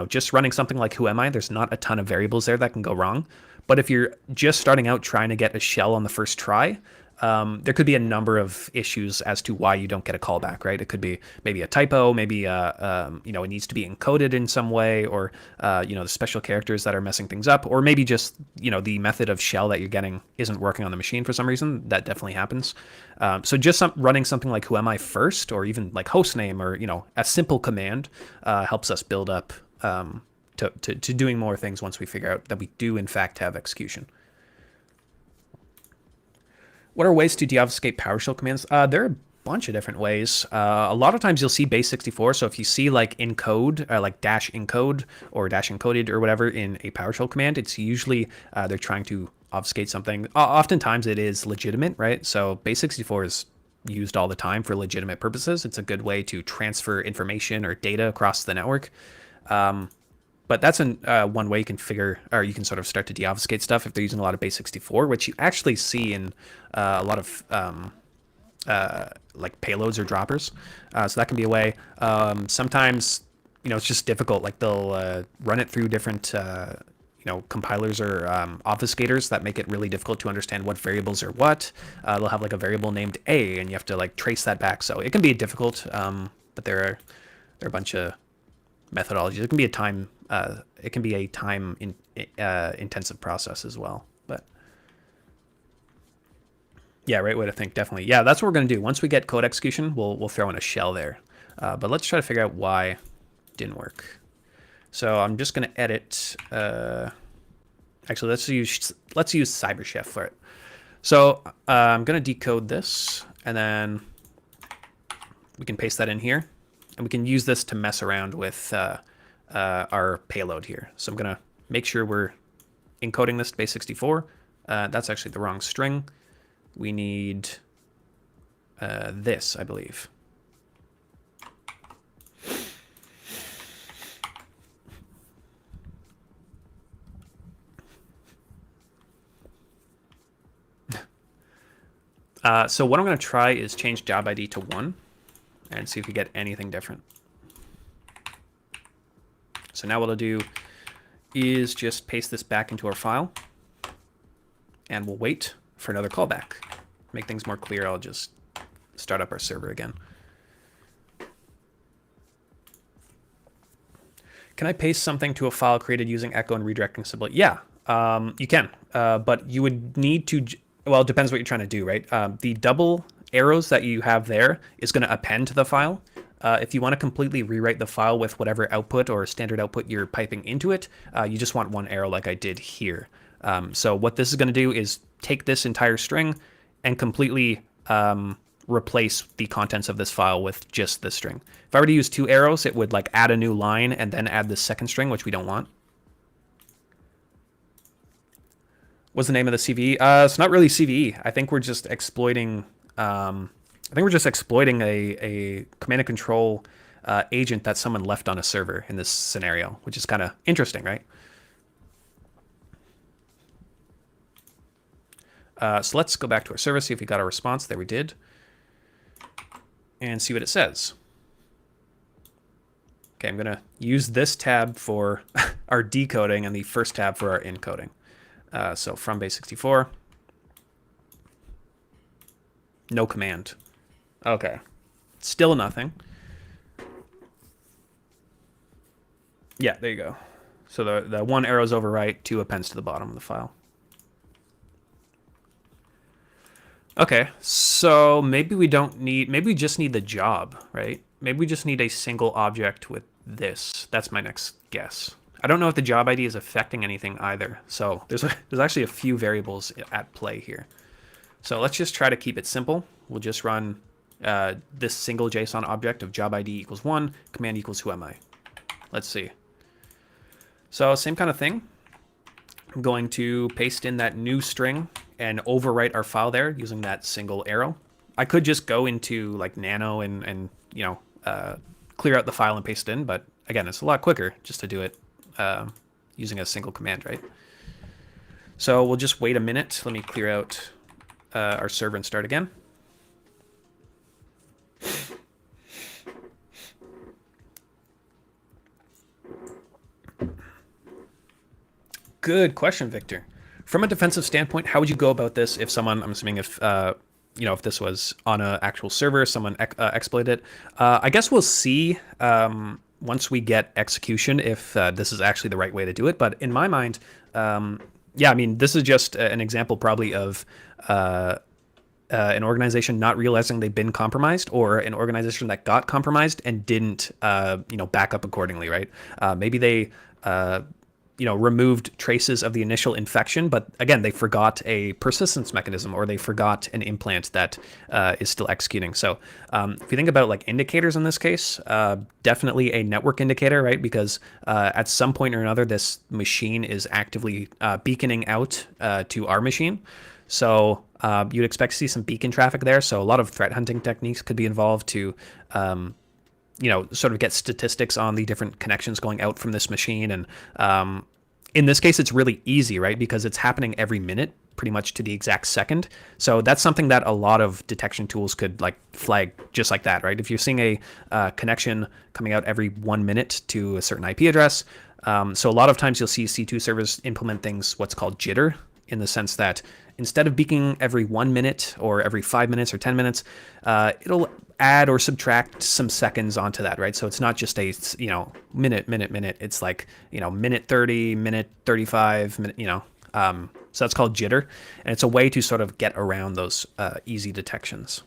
Just running something like who am I, there's not a ton of variables there that can go wrong. But if you're just starting out trying to get a shell on the first try, there could be a number of issues as to why you don't get a callback, right? It could be maybe a typo, maybe it needs to be encoded in some way, or the special characters that are messing things up, or maybe just the method of shell that you're getting isn't working on the machine for some reason. That definitely happens. So just running something like who am I first, or even like hostname, or a simple command helps us build up to doing more things once we figure out that we do in fact have execution. What are ways to deobfuscate PowerShell commands? There are a bunch of different ways. A lot of times you'll see base64. So if you see like encode, like dash encode or dash encoded or whatever in a PowerShell command, it's usually they're trying to obfuscate something. Oftentimes it is legitimate, right? So base64 is used all the time for legitimate purposes. It's a good way to transfer information or data across the network. But that's one way you can figure, or you can sort of start to deobfuscate stuff if they're using a lot of base64, which you actually see in a lot of like payloads or droppers. So that can be a way. Sometimes, it's just difficult. Like they'll run it through different, compilers or obfuscators that make it really difficult to understand what variables are what. They'll have like a variable named A, and you have to like trace that back. So it can be difficult, but there are a bunch of methodologies. It can be a time intensive process as well. But yeah, right way to think, definitely. Yeah, that's what we're going to do. Once we get code execution, we'll throw in a shell there. But let's try to figure out why it didn't work. So I'm just going to edit. Actually, let's use CyberChef for it. So I'm going to decode this, and then we can paste that in here, and we can use this to mess around with our payload here. So I'm going to make sure we're encoding this to base64. That's actually the wrong string. We need this, I believe. So what I'm going to try is change job ID to 1 and see if we get anything different. So now what I'll do is just paste this back into our file, and we'll wait for another callback. Make things more clear, I'll just start up our server again. Can I paste something to a file created using echo and redirecting symbol? Yeah, you can, but you would need to, well, it depends what you're trying to do, right? The double arrows that you have there is going to append to the file. If you want to completely rewrite the file with whatever output or standard output you're piping into it, you just want one arrow like I did here. So what this is going to do is take this entire string and completely replace the contents of this file with just this string. If I were to use 2 arrows, it would like add a new line and then add the second string, which we don't want. What's the name of the CVE? It's not really CVE. I think we're just exploiting. A command and control agent that someone left on a server in this scenario, which is kind of interesting, right? So let's go back to our server, see if we got a response. There we did. And see what it says. Okay, I'm gonna use this tab for our decoding and the first tab for our encoding. So from base64, no command. Okay, still nothing. Yeah, there you go. So the one arrow's overwrite, 2 appends to the bottom of the file. Okay, so maybe we don't need, maybe we just need the job, right? Maybe we just need a single object with this. That's my next guess. I don't know if the job ID is affecting anything either. So there's actually a few variables at play here. So let's just try to keep it simple. We'll just run this single JSON object of job ID equals 1, command equals who am I. Let's see. So same kind of thing. I'm going to paste in that new string and overwrite our file there using that single arrow. I could just go into like nano and you know, clear out the file and paste it in, but again, it's a lot quicker just to do it using a single command, right? So we'll just wait a minute. Let me clear out our server and start again. Good question, Victor. From a defensive standpoint, how would you go about this if someone, I'm assuming if, you know, if this was on an actual server, someone exploited it? I guess we'll see once we get execution if this is actually the right way to do it. But in my mind, yeah, I mean, this is just an example probably of an organization not realizing they've been compromised, or an organization that got compromised and didn't, you know, back up accordingly, right? Maybe they you know, removed traces of the initial infection, but again, they forgot a persistence mechanism, or they forgot an implant that is still executing. So if you think about like indicators in this case, definitely a network indicator, right? Because at some point or another, this machine is actively beaconing out to our machine. So you'd expect to see some beacon traffic there. So a lot of threat hunting techniques could be involved to you know, sort of get statistics on the different connections going out from this machine. And in this case, it's really easy, right? Because it's happening every minute, pretty much to the exact second. So that's something that a lot of detection tools could like flag just like that, right? If you're seeing a connection coming out every 1 minute to a certain IP address. So a lot of times you'll see C2 servers implement things, what's called jitter, in the sense that instead of beaking every 1 minute or every 5 minutes or 10 minutes, it'll add or subtract some seconds onto that, right? So it's not just a, you know, minute. It's like, you know, minute 30, minute 35, minute, you know. So that's called jitter. And it's a way to sort of get around those easy detections.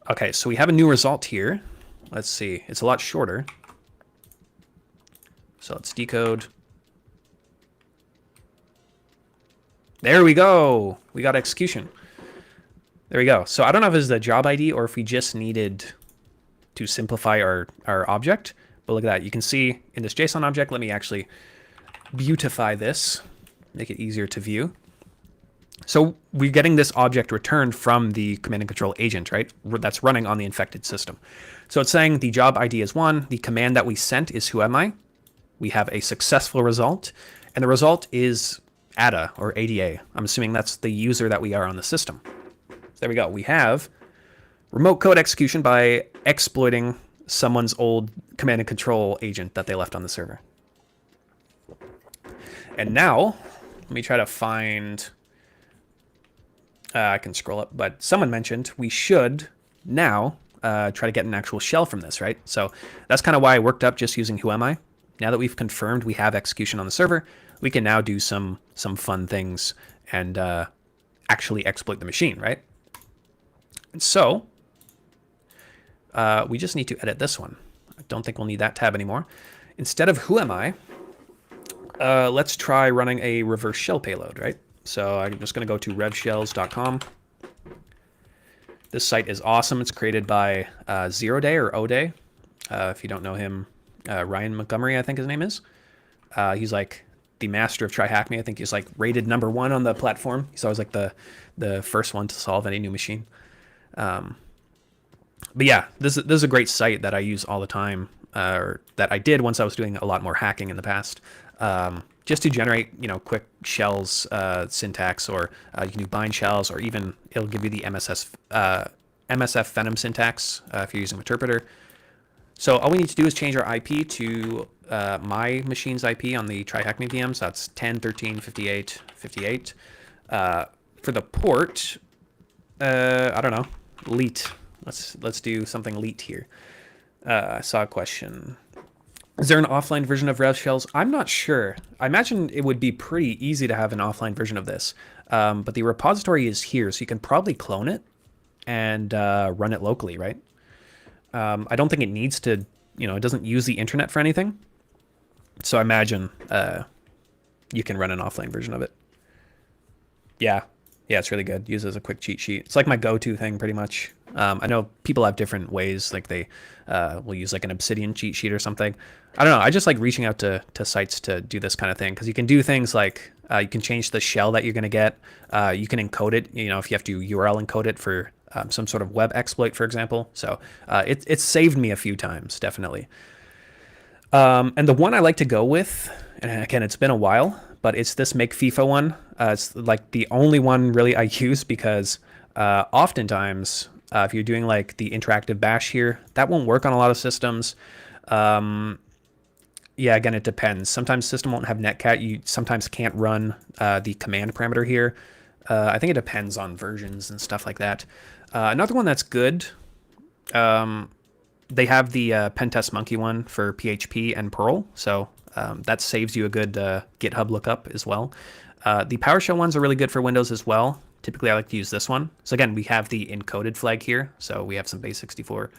Okay, so we have a new result here. Let's see. It's a lot shorter. So let's decode. There we go. We got execution. There we go. So I don't know if it's the job ID or if we just needed to simplify our object. But look at that. You can see in this JSON object, let me actually beautify this, make it easier to view. So we're getting this object returned from the command and control agent, right? That's running on the infected system. So it's saying the job ID is 1. The command that we sent is who am I? We have a successful result. And the result is ADA or ADA. I'm assuming that's the user that we are on the system. There we go. We have remote code execution by exploiting someone's old command and control agent that they left on the server. And now, let me try to find, I can scroll up, but someone mentioned we should now try to get an actual shell from this, right? So that's kind of why I worked up just using who am I. Now that we've confirmed we have execution on the server, we can now do some fun things and actually exploit the machine, right? And so we just need to edit this one. I don't think we'll need that tab anymore. Instead of who am I, let's try running a reverse shell payload, right? So I'm just going to go to revshells.com. This site is awesome. It's created by Zero Day or O-Day. If you don't know him, Ryan Montgomery, I think his name is. He's like the master of TryHackMe. I think he's like rated #1 on the platform. He's always like the first one to solve any new machine. But yeah, this is a great site that I use all the time, or that I did once I was doing a lot more hacking in the past, just to generate, you know, quick shells syntax, or you can do bind shells, or even it'll give you the MSF Venom syntax if you're using Interpreter. So all we need to do is change our IP to my machine's IP on the TryHackMe VMs. That's 10.13.58.58. For the port, I don't know, leet. Let's do something leet here. I saw a question. Is there an offline version of Rev Shells? I'm not sure. I imagine it would be pretty easy to have an offline version of this. But the repository is here, so you can probably clone it and run it locally, right? I don't think it needs to, it doesn't use the internet for anything. So I imagine you can run an offline version of it. Yeah, it's really good. Use it as a quick cheat sheet. It's like my go-to thing, pretty much. I know people have different ways, like they will use like an Obsidian cheat sheet or something. I don't know. I just like reaching out to sites to do this kind of thing because you can do things like you can change the shell that you're going to get. You can encode it, if you have to URL encode it for some sort of web exploit, for example. So it's saved me a few times, definitely. And the one I like to go with, and again, it's been a while, but it's this Make FIFA one. It's like the only one really I use because oftentimes if you're doing like the interactive bash here, that won't work on a lot of systems. Yeah, again, it depends. Sometimes system won't have netcat. You sometimes can't run the command parameter here. I think it depends on versions and stuff like that. Another one that's good, they have the Pentest Monkey one for PHP and Perl, so that saves you a good GitHub lookup as well. The PowerShell ones are really good for Windows as well. Typically, I like to use this one. So again, we have the encoded flag here, so we have some base64 for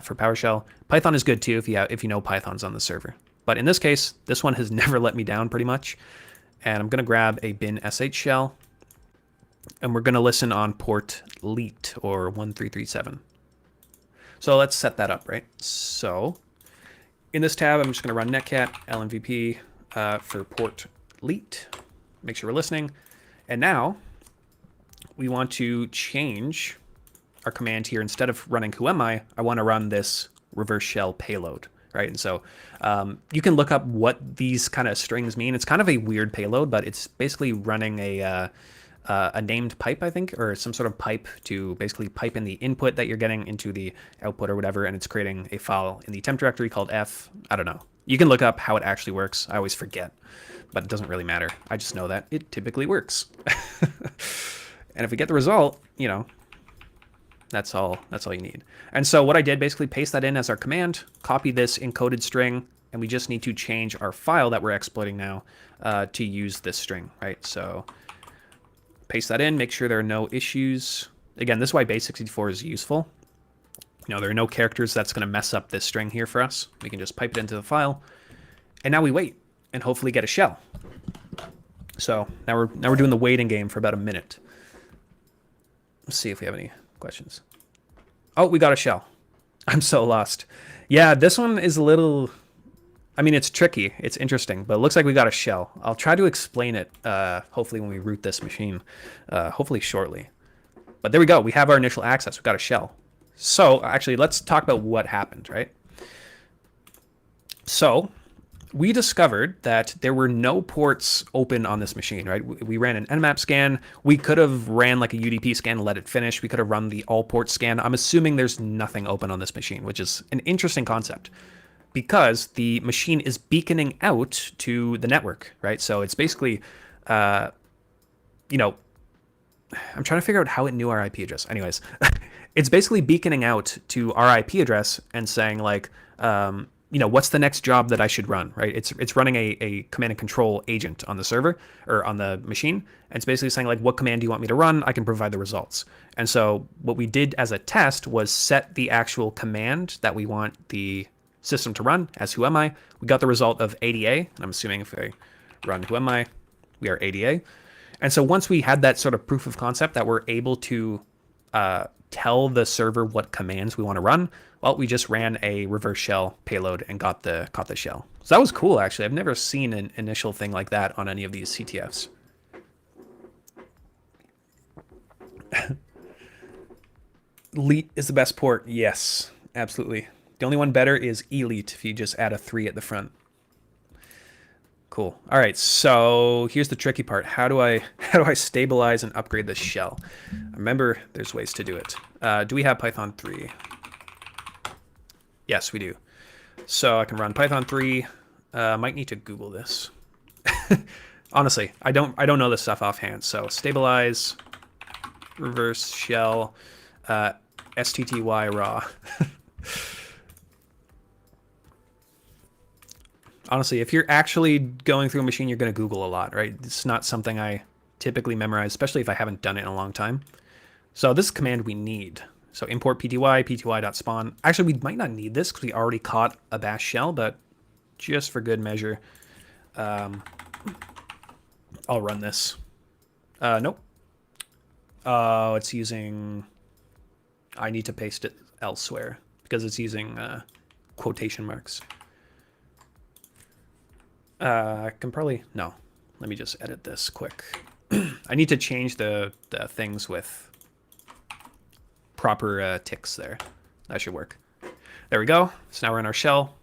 PowerShell. Python is good too if you know Python's on the server. But in this case, this one has never let me down pretty much. And I'm going to grab a bin sh shell, and we're going to listen on port leet or 1337. So let's set that up, right? So in this tab, I'm just going to run netcat lmvp for port leet. Make sure we're listening. And now we want to change our command here. Instead of running whoami, I want to run this reverse shell payload, right? And so you can look up what these kind of strings mean. It's kind of a weird payload, but it's basically running a named pipe, I think, or some sort of pipe to basically pipe in the input that you're getting into the output or whatever, and it's creating a file in the temp directory called f. I don't know. You can look up how it actually works. I always forget, but it doesn't really matter. I just know that it typically works. And if we get the result, that's all you need. And so what I did, basically paste that in as our command, copy this encoded string, and we just need to change our file that we're exploiting now to use this string, right? So paste that in, make sure there are no issues. Again, this is why base64 is useful. There are no characters that's going to mess up this string here for us. We can just pipe it into the file, and now we wait and hopefully get a shell. So now we're doing the waiting game for about a minute. Let's see if we have any questions. Oh, we got a shell. I'm so lost. Yeah, this one is a little, it's tricky. It's interesting, but it looks like we got a shell. I'll try to explain it, hopefully when we root this machine, hopefully shortly. But there we go. We have our initial access. We got a shell. So actually, let's talk about what happened, right? So we discovered that there were no ports open on this machine, right? We ran an nmap scan. We could have ran like a UDP scan and let it finish. We could have run the all port scan. I'm assuming there's nothing open on this machine, which is an interesting concept because the machine is beaconing out to the network, right? So it's basically, I'm trying to figure out how it knew our IP address. Anyways, it's basically beaconing out to our IP address and saying like, what's the next job that I should run, right? It's running a command and control agent on the server or on the machine. And it's basically saying like, what command do you want me to run? I can provide the results. And so what we did as a test was set the actual command that we want the system to run as whoami. We got the result of ADA. And I'm assuming if I run whoami, we are ADA. And so once we had that sort of proof of concept that we're able to tell the server what commands we want to run, well, we just ran a reverse shell payload and got the shell. So that was cool, actually. I've never seen an initial thing like that on any of these CTFs. Leet is the best port. Yes, absolutely. The only one better is Elite if you just add a 3 at the front. Cool. All right, so here's the tricky part. How do I stabilize and upgrade this shell? Remember, there's ways to do it. Do we have Python 3? Yes, we do. So I can run Python 3. Might need to Google this. Honestly, I don't know this stuff offhand. So stabilize, reverse shell, STTY raw. Honestly, if you're actually going through a machine, you're going to Google a lot, right? It's not something I typically memorize, especially if I haven't done it in a long time. So this command we need. So import pty, pty.spawn. Actually, we might not need this because we already caught a bash shell, but just for good measure, I'll run this. Nope. Oh, it's using... I need to paste it elsewhere because it's using quotation marks. I can probably... No. Let me just edit this quick. I need to change the things with proper ticks there. That should work. There we go. So now we're in our shell.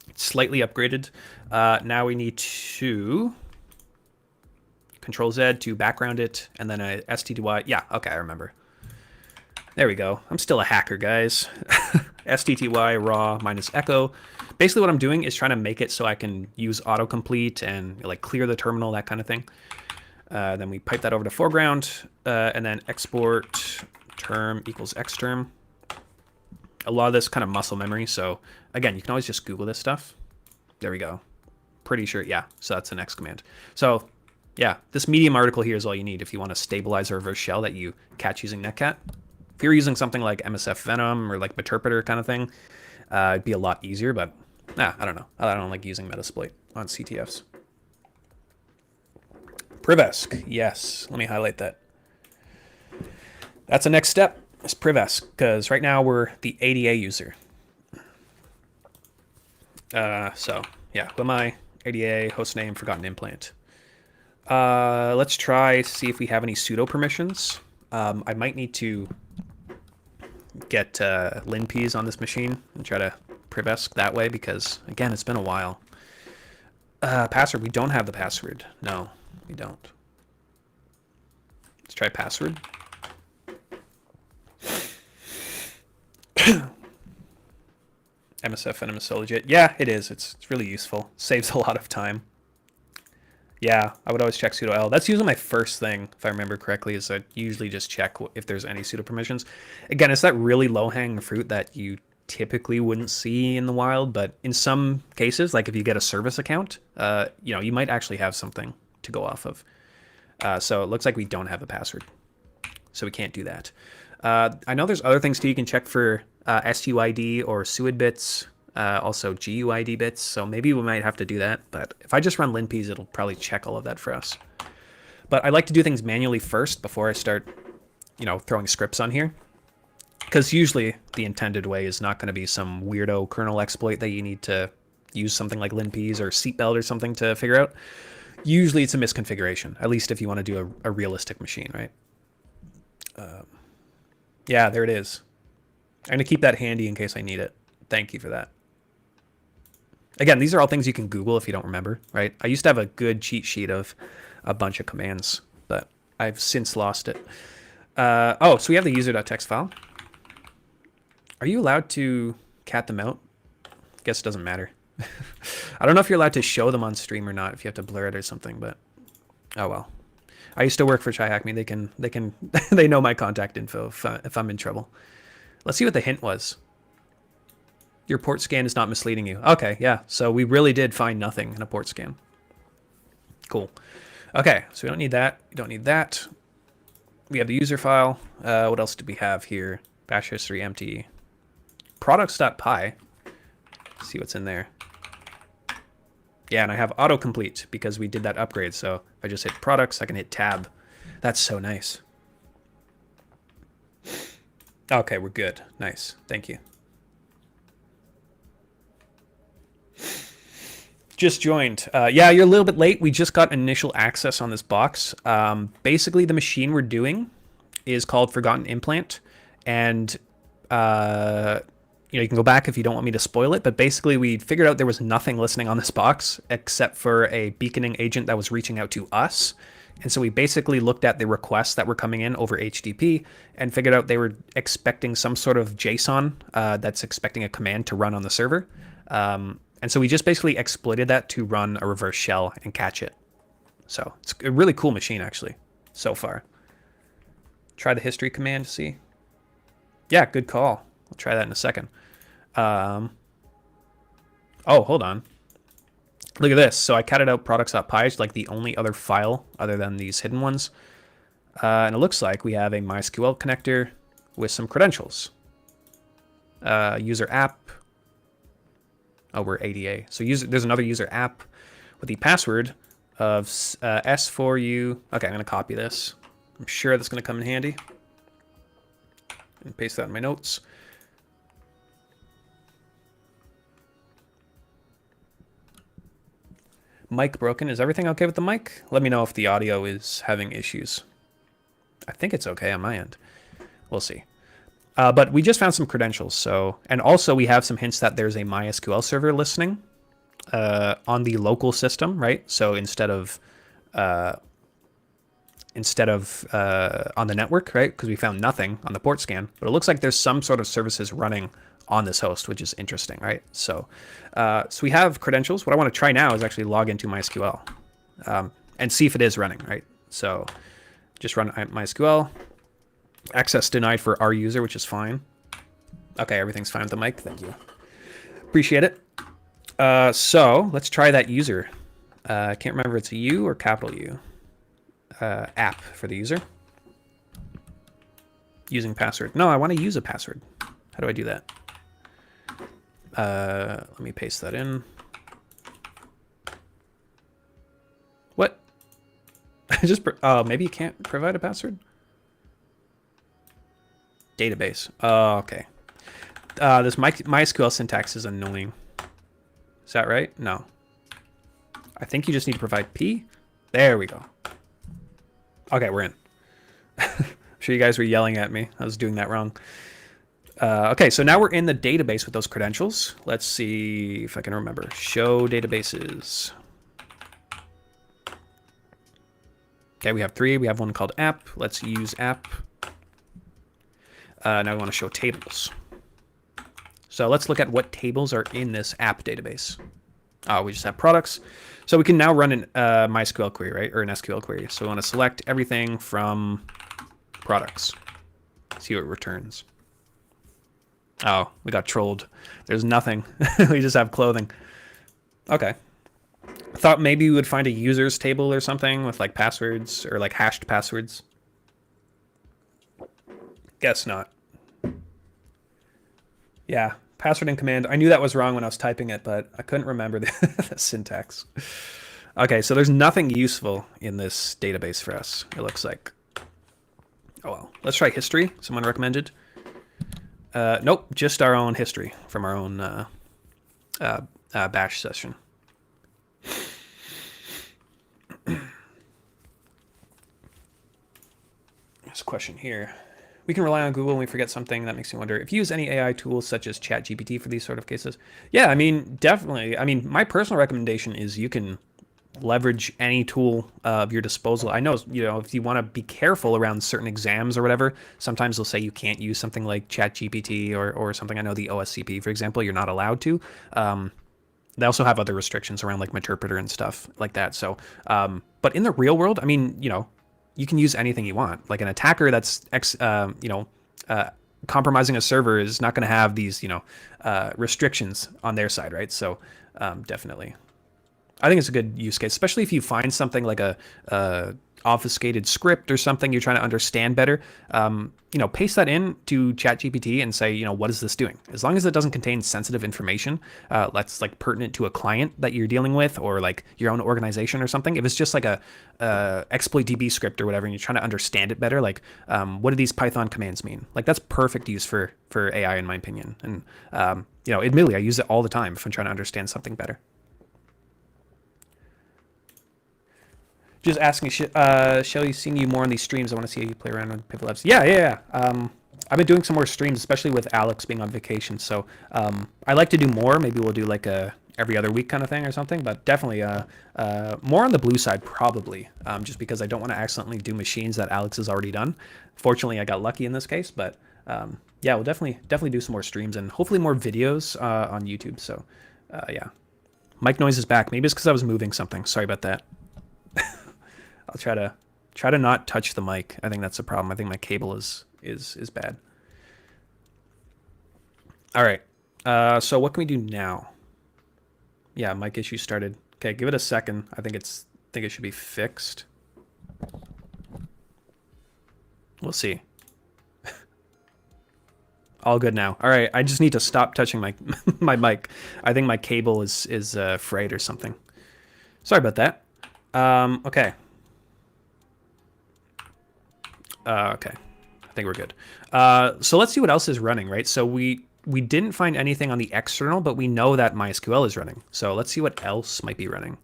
It's slightly upgraded. Now we need to Control Z to background it, and then a STTY. Yeah, okay, I remember. There we go. I'm still a hacker, guys. STTY raw minus echo. Basically what I'm doing is trying to make it so I can use autocomplete and like clear the terminal, that kind of thing. Then we pipe that over to foreground, and then export term equals xterm. A lot of this kind of muscle memory, so again, you can always just Google this stuff. There we go. Pretty sure, yeah, so that's the next command. So yeah, this medium article here is all you need if you want to stabilize a reverse shell that you catch using netcat. If you're using something like MSF Venom or like Meterpreter kind of thing, it'd be a lot easier, but I don't know. I don't like using Metasploit on CTFs. Privesc, yes. Let me highlight that. That's the next step, is Privesc, because right now we're the ADA user. So, yeah, who am I? ADA, hostname, forgotten implant. Let's try to see if we have any sudo permissions. I might need to get linps on this machine and try to Privesc that way because, again, it's been a while. Password, we don't have the password. No, we don't. Let's try password. MSF and MSO legit. Yeah, it is. It's really useful. Saves a lot of time. Yeah, I would always check sudo L. That's usually my first thing, if I remember correctly, is I usually just check if there's any sudo permissions. Again, it's that really low-hanging fruit that you typically wouldn't see in the wild, but in some cases, like if you get a service account, you might actually have something to go off of. So it looks like we don't have a password, so we can't do that. I know there's other things too. You can check for SUID or SUID bits, also GUID bits, so maybe we might have to do that. But if I just run linps, it'll probably check all of that for us. But I like to do things manually first before I start, throwing scripts on here. Because usually the intended way is not going to be some weirdo kernel exploit that you need to use something like linps or seatbelt or something to figure out. Usually it's a misconfiguration, at least if you want to do a realistic machine, right? Yeah, there it is. I'm going to keep that handy in case I need it. Thank you for that. Again, these are all things you can Google if you don't remember, right? I used to have a good cheat sheet of a bunch of commands, but I've since lost it. So we have the user.txt file. Are you allowed to cat them out? Guess it doesn't matter. I don't know if you're allowed to show them on stream or not, if you have to blur it or something, but oh well. I used to work for TryHackMe. They can they know my contact info if I'm in trouble. Let's see what the hint was. Your port scan is not misleading you. Okay, yeah. So we really did find nothing in a port scan. Cool. Okay, so we don't need that. We don't need that. We have the user file. What else do we have here? Bash history empty. Products.py. See what's in there. Yeah, and I have autocomplete because we did that upgrade. So if I just hit products, I can hit tab. That's so nice. Okay, we're good. Nice. Thank you. Just joined. Yeah, you're a little bit late. We just got initial access on this box. Basically, the machine we're doing is called Forgotten Implant. And you can go back if you don't want me to spoil it, but basically we figured out there was nothing listening on this box except for a beaconing agent that was reaching out to us. And so we basically looked at the requests that were coming in over HTTP and figured out they were expecting some sort of JSON that's expecting a command to run on the server. And so we just basically exploited that to run a reverse shell and catch it. So it's a really cool machine, actually, so far. Try the history command to see. Yeah, good call. I'll try that in a second. Oh, hold on. Look at this. So I catted out products.py, it's like the only other file other than these hidden ones. And it looks like we have a MySQL connector with some credentials. User app. Oh, we're ADA. So there's another user app with the password of S4U. Okay, I'm going to copy this. I'm sure that's going to come in handy. And paste that in my notes. Mic broken. Is everything okay with the mic? Let me know if the audio is having issues. I think it's okay on my end. We'll see. But we just found some credentials. So, and also we have some hints that there's a MySQL server listening on the local system, right? So instead of on the network, right? Because we found nothing on the port scan, but it looks like there's some sort of services running on this host, which is interesting, right? So, so we have credentials. What I want to try now is actually log into MySQL and see if it is running, right? So just run MySQL. Access denied for our user, which is fine. Okay, everything's fine with the mic. Thank you. Appreciate it. So let's try that user. I can't remember if it's a U or capital U. App for the user. Using password. No, I want to use a password. How do I do that? Let me paste that in. What? Maybe you can't provide a password? Database. Oh, okay. This MySQL syntax is annoying. Is that right? No. I think you just need to provide P. There we go. Okay, we're in. I'm sure you guys were yelling at me. I was doing that wrong. Okay, so now we're in the database with those credentials. Let's see if I can remember. Show databases. Okay, we have 3. We have one called app. Let's use app. Now we want to show tables. So let's look at what tables are in this app database. We just have products. So we can now run an MySQL query, right? Or an SQL query. So we want to select everything from products. See what it returns. Oh, we got trolled. There's nothing. We just have clothing. Okay. I thought maybe we would find a users table or something with like passwords or like hashed passwords. Guess not. Yeah, password and command. I knew that was wrong when I was typing it, but I couldn't remember the syntax. Okay, so there's nothing useful in this database for us, it looks like. Oh well. Let's try history. Someone recommended. Nope, just our own history from our own bash session. There's a question here. We can rely on Google when we forget something. That makes me wonder if you use any AI tools such as ChatGPT for these sort of cases. Yeah, I mean, definitely. I mean, my personal recommendation is you can leverage any tool of your disposal. I know, you know, if you want to be careful around certain exams or whatever, sometimes they'll say you can't use something like ChatGPT or something. I know the OSCP, for example, you're not allowed to. They also have other restrictions around like Meterpreter and stuff like that. So, but in the real world, I mean, you know, you can use anything you want. Like an attacker that's compromising a server is not going to have these, restrictions on their side, right? So definitely, I think it's a good use case, especially if you find something like a obfuscated script or something you're trying to understand better. Paste that in to ChatGPT and say, what is this doing? As long as it doesn't contain sensitive information, that's like pertinent to a client that you're dealing with or like your own organization or something. If it's just like a exploit DB script or whatever, and you're trying to understand it better, like what do these Python commands mean? Like that's perfect use for AI in my opinion. And admittedly, I use it all the time if I'm trying to understand something better. Just asking, Shelly, seeing you more on these streams. I want to see how you play around with Pivot Labs. Yeah. I've been doing some more streams, especially with Alex being on vacation. So I like to do more. Maybe we'll do like a every other week kind of thing or something. But definitely more on the blue side, probably, just because I don't want to accidentally do machines that Alex has already done. Fortunately, I got lucky in this case. But yeah, we'll definitely do some more streams and hopefully more videos on YouTube. So Yeah. Mic noise is back. Maybe it's because I was moving something. Sorry about that. I'll try to not touch the mic. I think that's a problem. I think my cable is bad. All right. So what can we do now? Yeah, mic issue started. Okay, give it a second. I think it should be fixed. We'll see. All good now. All right, I just need to stop touching my my mic. I think my cable is frayed or something. Sorry about that. Okay. Okay. I think we're good. So let's see what else is running, right? So we didn't find anything on the external, but we know that MySQL is running. So let's see what else might be running.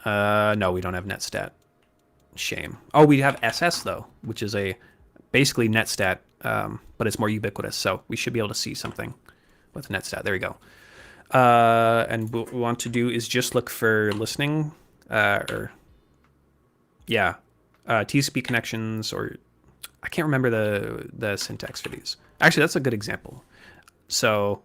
No, we don't have netstat. Shame. Oh, we have SS though, which is basically netstat, but it's more ubiquitous. So we should be able to see something with netstat. There we go. And what we want to do is just look for listening, TCP connections, or I can't remember the syntax for these. Actually, that's a good example. So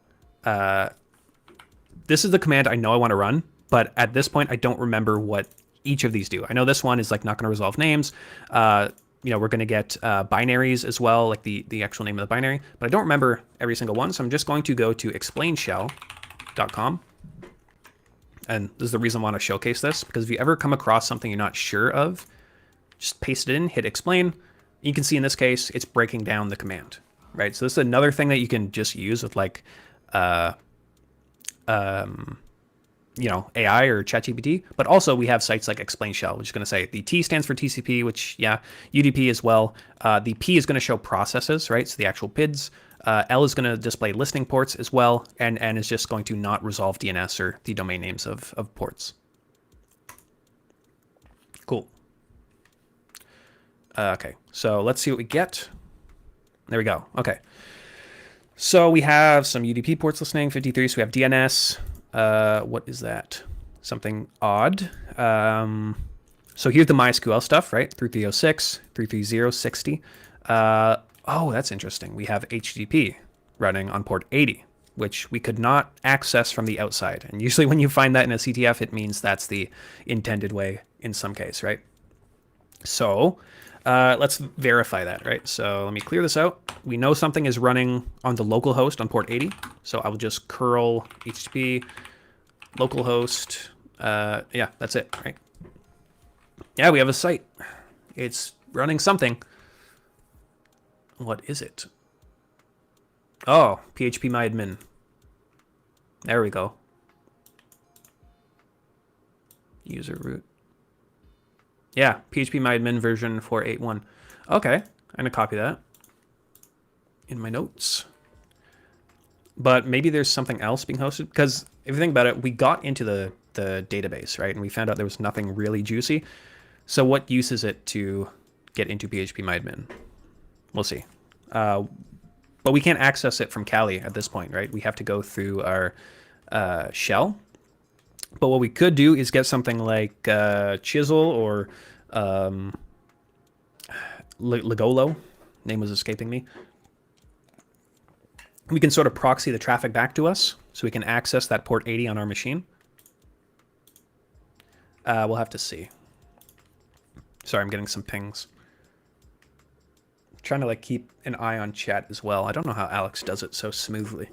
this is the command I know I want to run, but at this point, I don't remember what each of these do. I know this one is like not going to resolve names. We're going to get binaries as well, like the actual name of the binary, but I don't remember every single one. So I'm just going to go to explainshell.com. And this is the reason I want to showcase this, because if you ever come across something you're not sure of, just paste it in, hit explain. You can see in this case, it's breaking down the command, right? So this is another thing that you can just use with like, AI or ChatGPT, but also we have sites like Explain Shell, which is going to say the T stands for TCP, which, yeah, UDP as well. The P is going to show processes, right? So the actual PIDs. L is going to display listening ports as well, and N is just going to not resolve DNS or the domain names of ports. Cool. Okay, so let's see what we get. There we go. Okay. So we have some UDP ports listening, 53. So we have DNS. What is that? Something odd. So here's the MySQL stuff, right? 3306, 330, 60. Oh, that's interesting. We have HTTP running on port 80, which we could not access from the outside. And usually when you find that in a CTF, it means that's the intended way in some case, right? So let's verify that, right? So let me clear this out. We know something is running on the local host on port 80. So I will just curl HTTP localhost. Yeah, that's it, right? Yeah, we have a site. It's running something. What is it? Oh, phpMyAdmin. There we go. User root. Yeah, phpMyAdmin version 4.8.1. Okay, I'm gonna copy that in my notes. But maybe there's something else being hosted, because if you think about it, we got into the database, right? And we found out there was nothing really juicy. So what use is it to get into phpMyAdmin? We'll see. But we can't access it from Kali at this point, right? We have to go through our shell. But what we could do is get something like Chisel or Legolo. Name was escaping me. We can sort of proxy the traffic back to us, so we can access that port 80 on our machine. We'll have to see. Sorry, I'm getting some pings. Trying to like keep an eye on chat as well. I don't know how Alex does it so smoothly.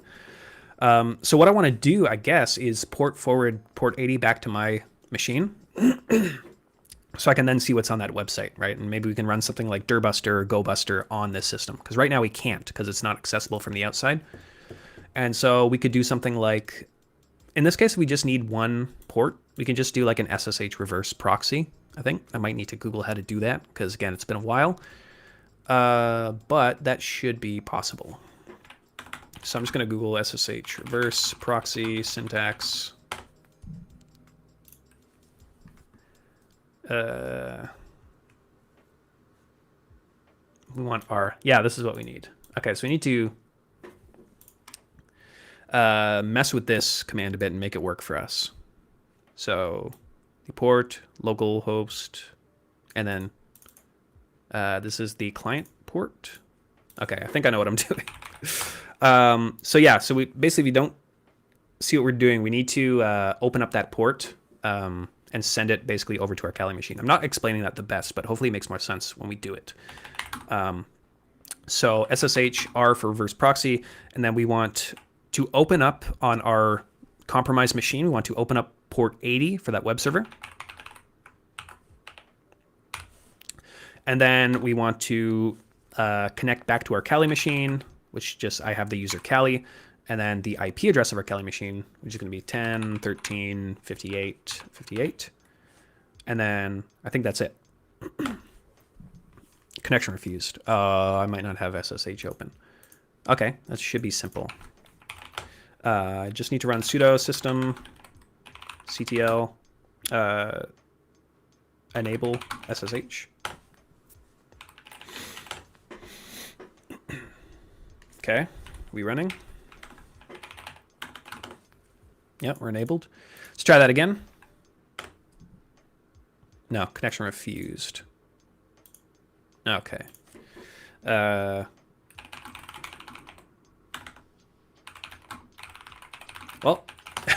So what I want to do, I guess, is port forward port 80 back to my machine. So I can then see what's on that website, right? And maybe we can run something like Dirbuster or GoBuster on this system, because right now we can't, because it's not accessible from the outside. And so we could do something like, in this case, we just need one port. We can just do like an SSH reverse proxy, I think. I might need to Google how to do that, because again, it's been a while. But that should be possible. So I'm just going to Google SSH reverse proxy syntax. We want R. Yeah, this is what we need. Okay, so we need to mess with this command a bit and make it work for us. So the port, local host, and then this is the client port. Okay, I think I know what I'm doing. So yeah, so we basically don't see what we're doing. We need to open up that port and send it basically over to our Kali machine. I'm not explaining that the best, but hopefully it makes more sense when we do it. So SSH R for reverse proxy, and then we want to open up on our compromised machine. We want to open up port 80 for that web server. And then we want to connect back to our Kali machine, which just, I have the user Kali, and then the IP address of our Kali machine, which is going to be 10, 13, 58, 58. And then I think that's it. Connection refused. I might not have SSH open. Okay, that should be simple. I just need to run sudo system ctl enable SSH. Okay, we running? Yep, we're enabled. Let's try that again. No, connection refused. Okay. Well,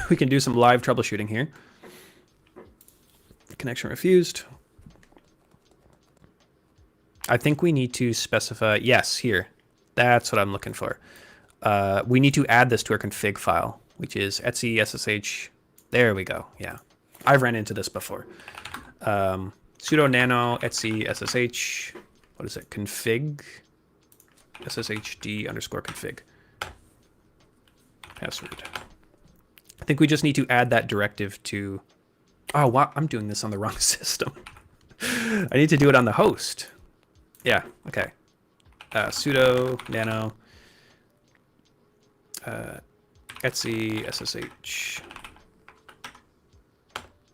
we can do some live troubleshooting here. Connection refused. I think we need to specify, yes, here. That's what I'm looking for. We need to add this to our config file, which is etc ssh. There we go. Yeah, I've ran into this before. Sudo nano etc ssh. What is it? Config sshd underscore config. Password. I think we just need to add that directive to. Oh, wow, I'm doing this on the wrong system. I need to do it on the host. Yeah. Okay. Sudo nano etc ssh.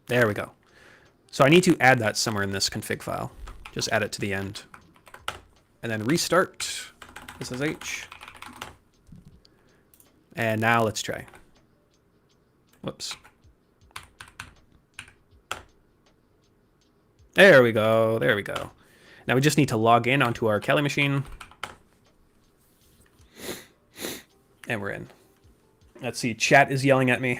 There we go. So I need to add that somewhere in this config file. Just add it to the end. And then restart SSH. And now let's try. Whoops. There we go. There we go. Now we just need to log in onto our Kali machine. And we're in. Let's see. Chat is yelling at me.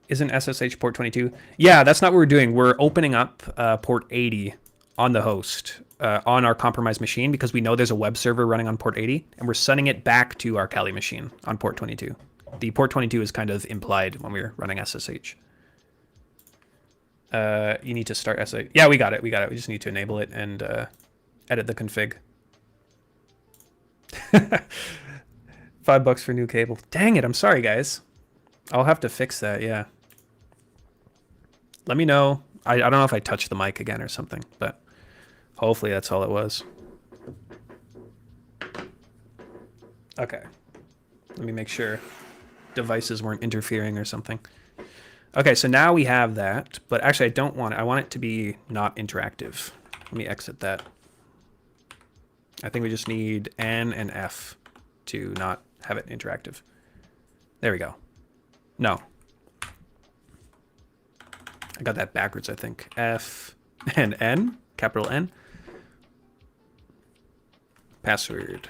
Isn't SSH port 22? Yeah, that's not what we're doing. We're opening up port 80 on the host on our compromised machine because we know there's a web server running on port 80, and we're sending it back to our Kali machine on port 22. The port 22 is kind of implied when we're running SSH. You need to start SSH. Yeah, we got it. We got it. We just need to enable it and edit the config. $5 for new cable. Dang it. I'm sorry, guys. I'll have to fix that. Yeah. Let me know. I don't know if I touched the mic again or something, but hopefully that's all it was. Okay. Let me make sure devices weren't interfering or something. Okay, so now we have that, but actually I don't want it. I want it to be not interactive. Let me exit that. I think we just need N and F to not have it interactive. There we go. No. I got that backwards, I think. F and N, capital N. Password.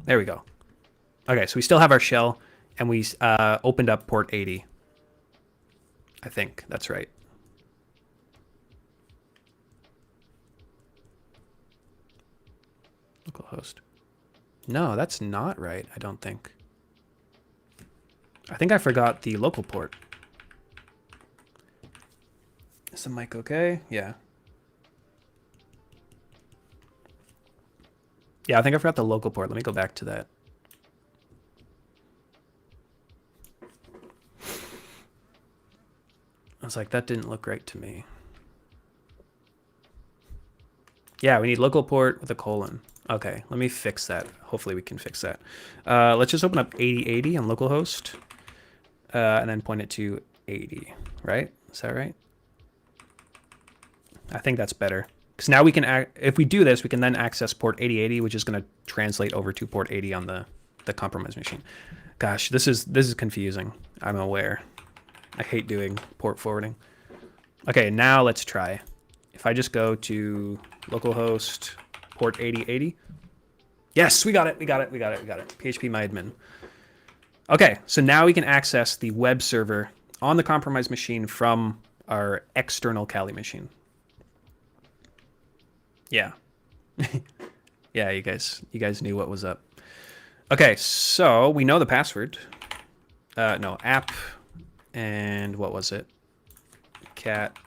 There we go. Okay, so we still have our shell, and we opened up port 80. I think that's right. Localhost. No, that's not right, I don't think. I think I forgot the local port. Is the mic okay? Yeah. Yeah, I think I forgot the local port. Let me go back to that. I was like, that didn't look right to me. Yeah, we need local port with a colon. Okay, let me fix that. Hopefully we can fix that. Let's just open up 8080 on localhost and then point it to 80, right? Is that right? I think that's better. Because now we can, if we do this, we can then access port 8080, which is going to translate over to port 80 on the compromised machine. Gosh, this is confusing. I'm aware. I hate doing port forwarding. Okay, now let's try. If I just go to localhost port 8080, Yes, we got it. PHP my admin. Okay, so now we can access the web server on the compromised machine from our external Kali machine. Yeah. Yeah, you guys knew what was up. Okay, so we know the password. No, app, and what was it? Cat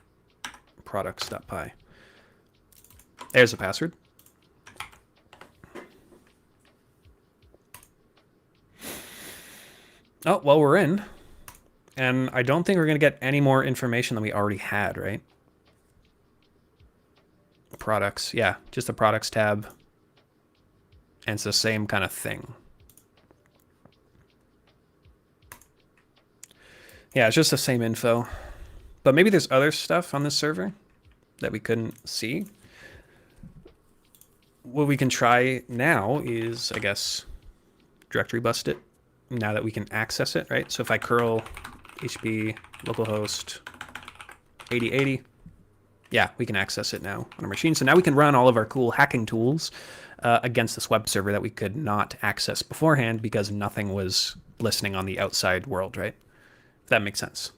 products.py. There's the password. Oh, well, we're in. And I don't think we're going to get any more information than we already had, right? Products. Yeah, just the products tab. And it's the same kind of thing. Yeah, it's just the same info. But maybe there's other stuff on this server that we couldn't see. What we can try now is, I guess, directory bust it now that we can access it, right? So if I curl hp localhost 8080, yeah, we can access it now on our machine. So now we can run all of our cool hacking tools against this web server that we could not access beforehand because nothing was listening on the outside world, right? If that makes sense.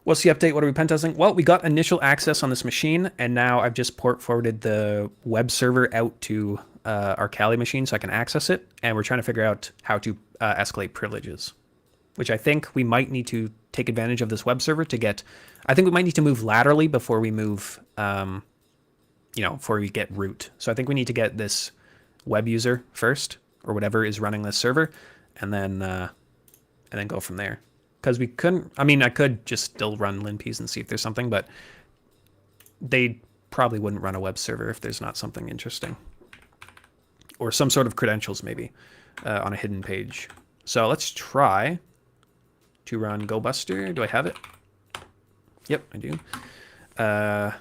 What's the update? What are we pen testing? Well, we got initial access on this machine, and now I've just port forwarded the web server out to our Kali machine so I can access it, and we're trying to figure out how to escalate privileges, which I think we might need to take advantage of this web server to get. I think we might need to move laterally before we move, before we get root. So I think we need to get this web user first, or whatever is running this server, and then go from there. Because we couldn't, I mean, I could just still run linps and see if there's something, but they probably wouldn't run a web server if there's not something interesting. Or some sort of credentials, maybe, on a hidden page. So let's try to run GoBuster. Do I have it? Yep, I do. Let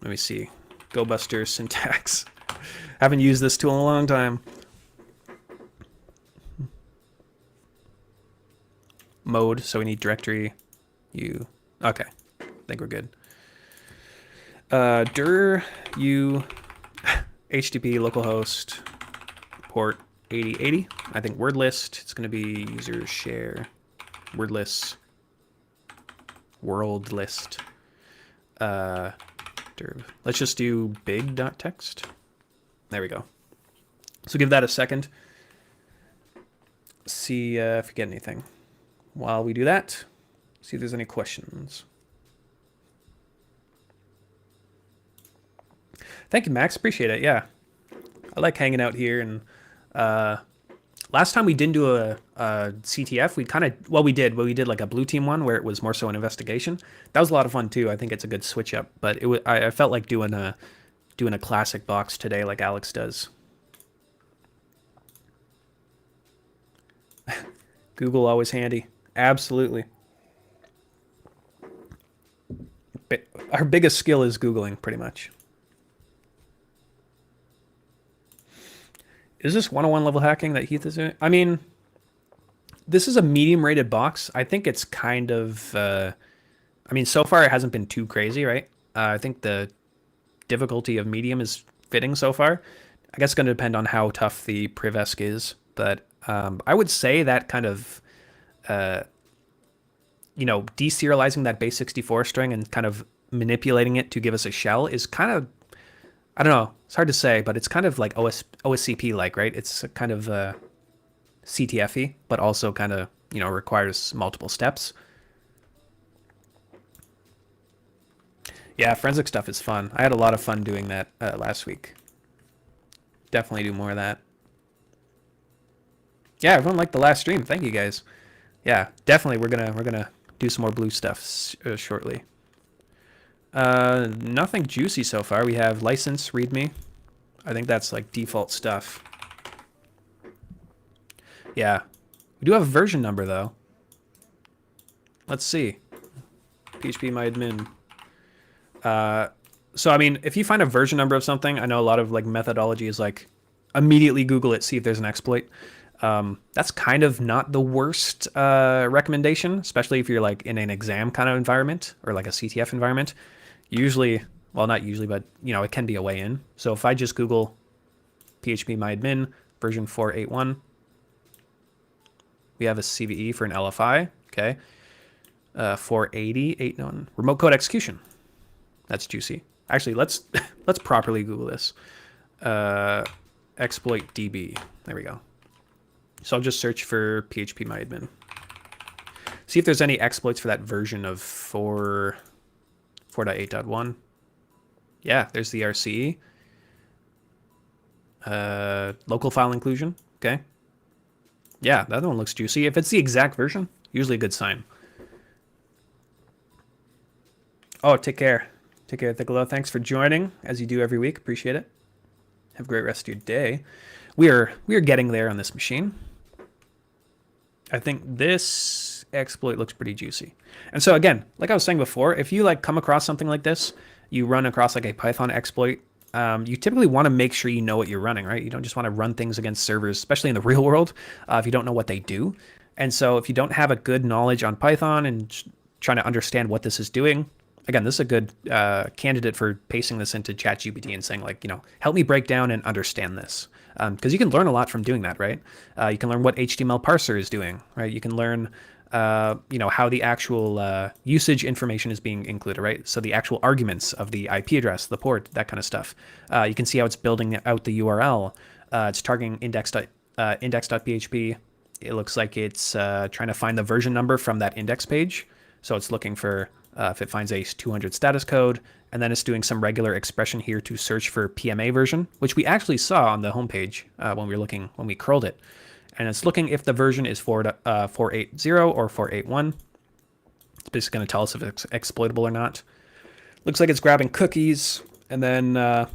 me see. GoBuster syntax. Haven't used this tool in a long time. Mode, so we need directory u. Okay, I think we're good. Dir u http localhost port 8080. I think word list. It's going to be user share word list world list. Let's just do big.text. There we go. So give that a second. See if we get anything. While we do that, see if there's any questions. Thank you, Max. Appreciate it. Yeah, I like hanging out here. And last time we didn't do a CTF. We did like a blue team one where it was more so an investigation. That was a lot of fun too. I think it's a good switch up. But I felt like doing a classic box today, like Alex does. Google always handy. Absolutely. Our biggest skill is Googling, pretty much. Is this 101 level hacking that Heath is doing? I mean, this is a medium rated box. I think it's kind of, so far it hasn't been too crazy, right? I think the difficulty of medium is fitting so far. I guess it's going to depend on how tough the privesc is, but I would say that kind of, deserializing that base 64 string and kind of manipulating it to give us a shell is kind of, I don't know, it's hard to say, but it's kind of like OSCP-like, right? It's kind of CTF-y, but also kind of, requires multiple steps. Yeah, forensic stuff is fun. I had a lot of fun doing that last week. Definitely do more of that. Yeah, everyone liked the last stream. Thank you guys. Yeah, definitely we're gonna do some more blue stuff shortly. Nothing juicy so far. We have license, readme. I think that's like default stuff. Yeah, we do have a version number though. Let's see. PHP my admin. So I mean, if you find a version number of something, I know a lot of like methodology is like immediately Google it, see if there's an exploit. That's kind of not the worst recommendation, especially if you're like in an exam kind of environment or like a CTF environment. Usually Well, not usually, but it can be a way in. So if I just Google phpMyAdmin version 4.8.1, we have a CVE for an LFI. Okay. 480.8.1 remote code execution. That's juicy. Actually, let's properly Google this. Exploit DB. There we go. So I'll just search for phpMyAdmin. See if there's any exploits for that version of 4.8.1. Yeah, there's the RCE. Local file inclusion. Okay. Yeah, that one looks juicy. If it's the exact version, usually a good sign. Oh, take care. Take care, Thickolo. Thanks for joining, as you do every week. Appreciate it. Have a great rest of your day. We are getting there on this machine. I think this exploit looks pretty juicy. And so again, like I was saying before, if you come across something like this, you run across a Python exploit, you typically want to make sure you know what you're running, right? You don't just want to run things against servers, especially in the real world, if you don't know what they do. And so if you don't have a good knowledge on Python and trying to understand what this is doing, again, this is a good candidate for pasting this into ChatGPT and saying help me break down and understand this. Because you can learn a lot from doing that, right? You can learn what HTML parser is doing, right? You can learn, how the actual usage information is being included, right? So the actual arguments of the IP address, the port, that kind of stuff. You can see how it's building out the URL. It's targeting index.php. It looks like it's trying to find the version number from that index page. So it's looking for if it finds a 200 status code, and then it's doing some regular expression here to search for PMA version, which we actually saw on the homepage when we curled it. And it's looking if the version is 4.8.0 or 4.8.1. It's basically going to tell us if it's exploitable or not. Looks like it's grabbing cookies and then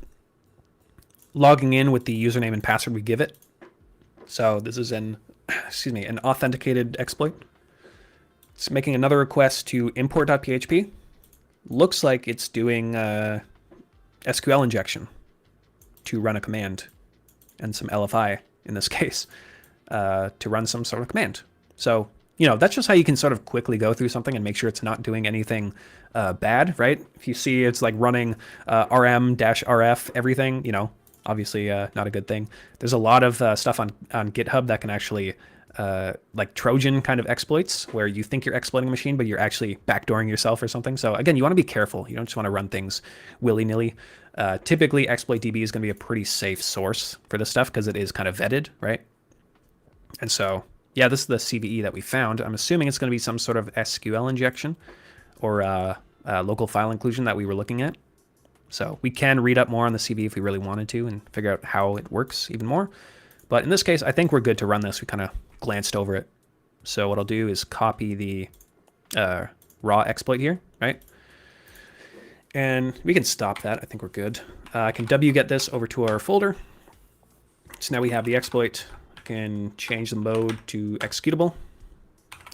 logging in with the username and password we give it. So this is an authenticated exploit. It's making another request to import.php. Looks like it's doing SQL injection to run a command and some LFI in this case to run some sort of command. So, that's just how you can sort of quickly go through something and make sure it's not doing anything bad, right? If you see it's running rm-rf everything, obviously not a good thing. There's a lot of stuff on GitHub that can actually Trojan kind of exploits where you think you're exploiting a machine, but you're actually backdooring yourself or something. So again, you want to be careful. You don't just want to run things willy-nilly. Typically, exploitDB is going to be a pretty safe source for this stuff because it is kind of vetted, right? And so, yeah, this is the CVE that we found. I'm assuming it's going to be some sort of SQL injection or local file inclusion that we were looking at. So we can read up more on the CVE if we really wanted to and figure out how it works even more. But in this case, I think we're good to run this. We kind of glanced over it. So what I'll do is copy the raw exploit here, right? And we can stop that. I think we're good. I can wget this over to our folder. So now we have the exploit. I can change the mode to executable.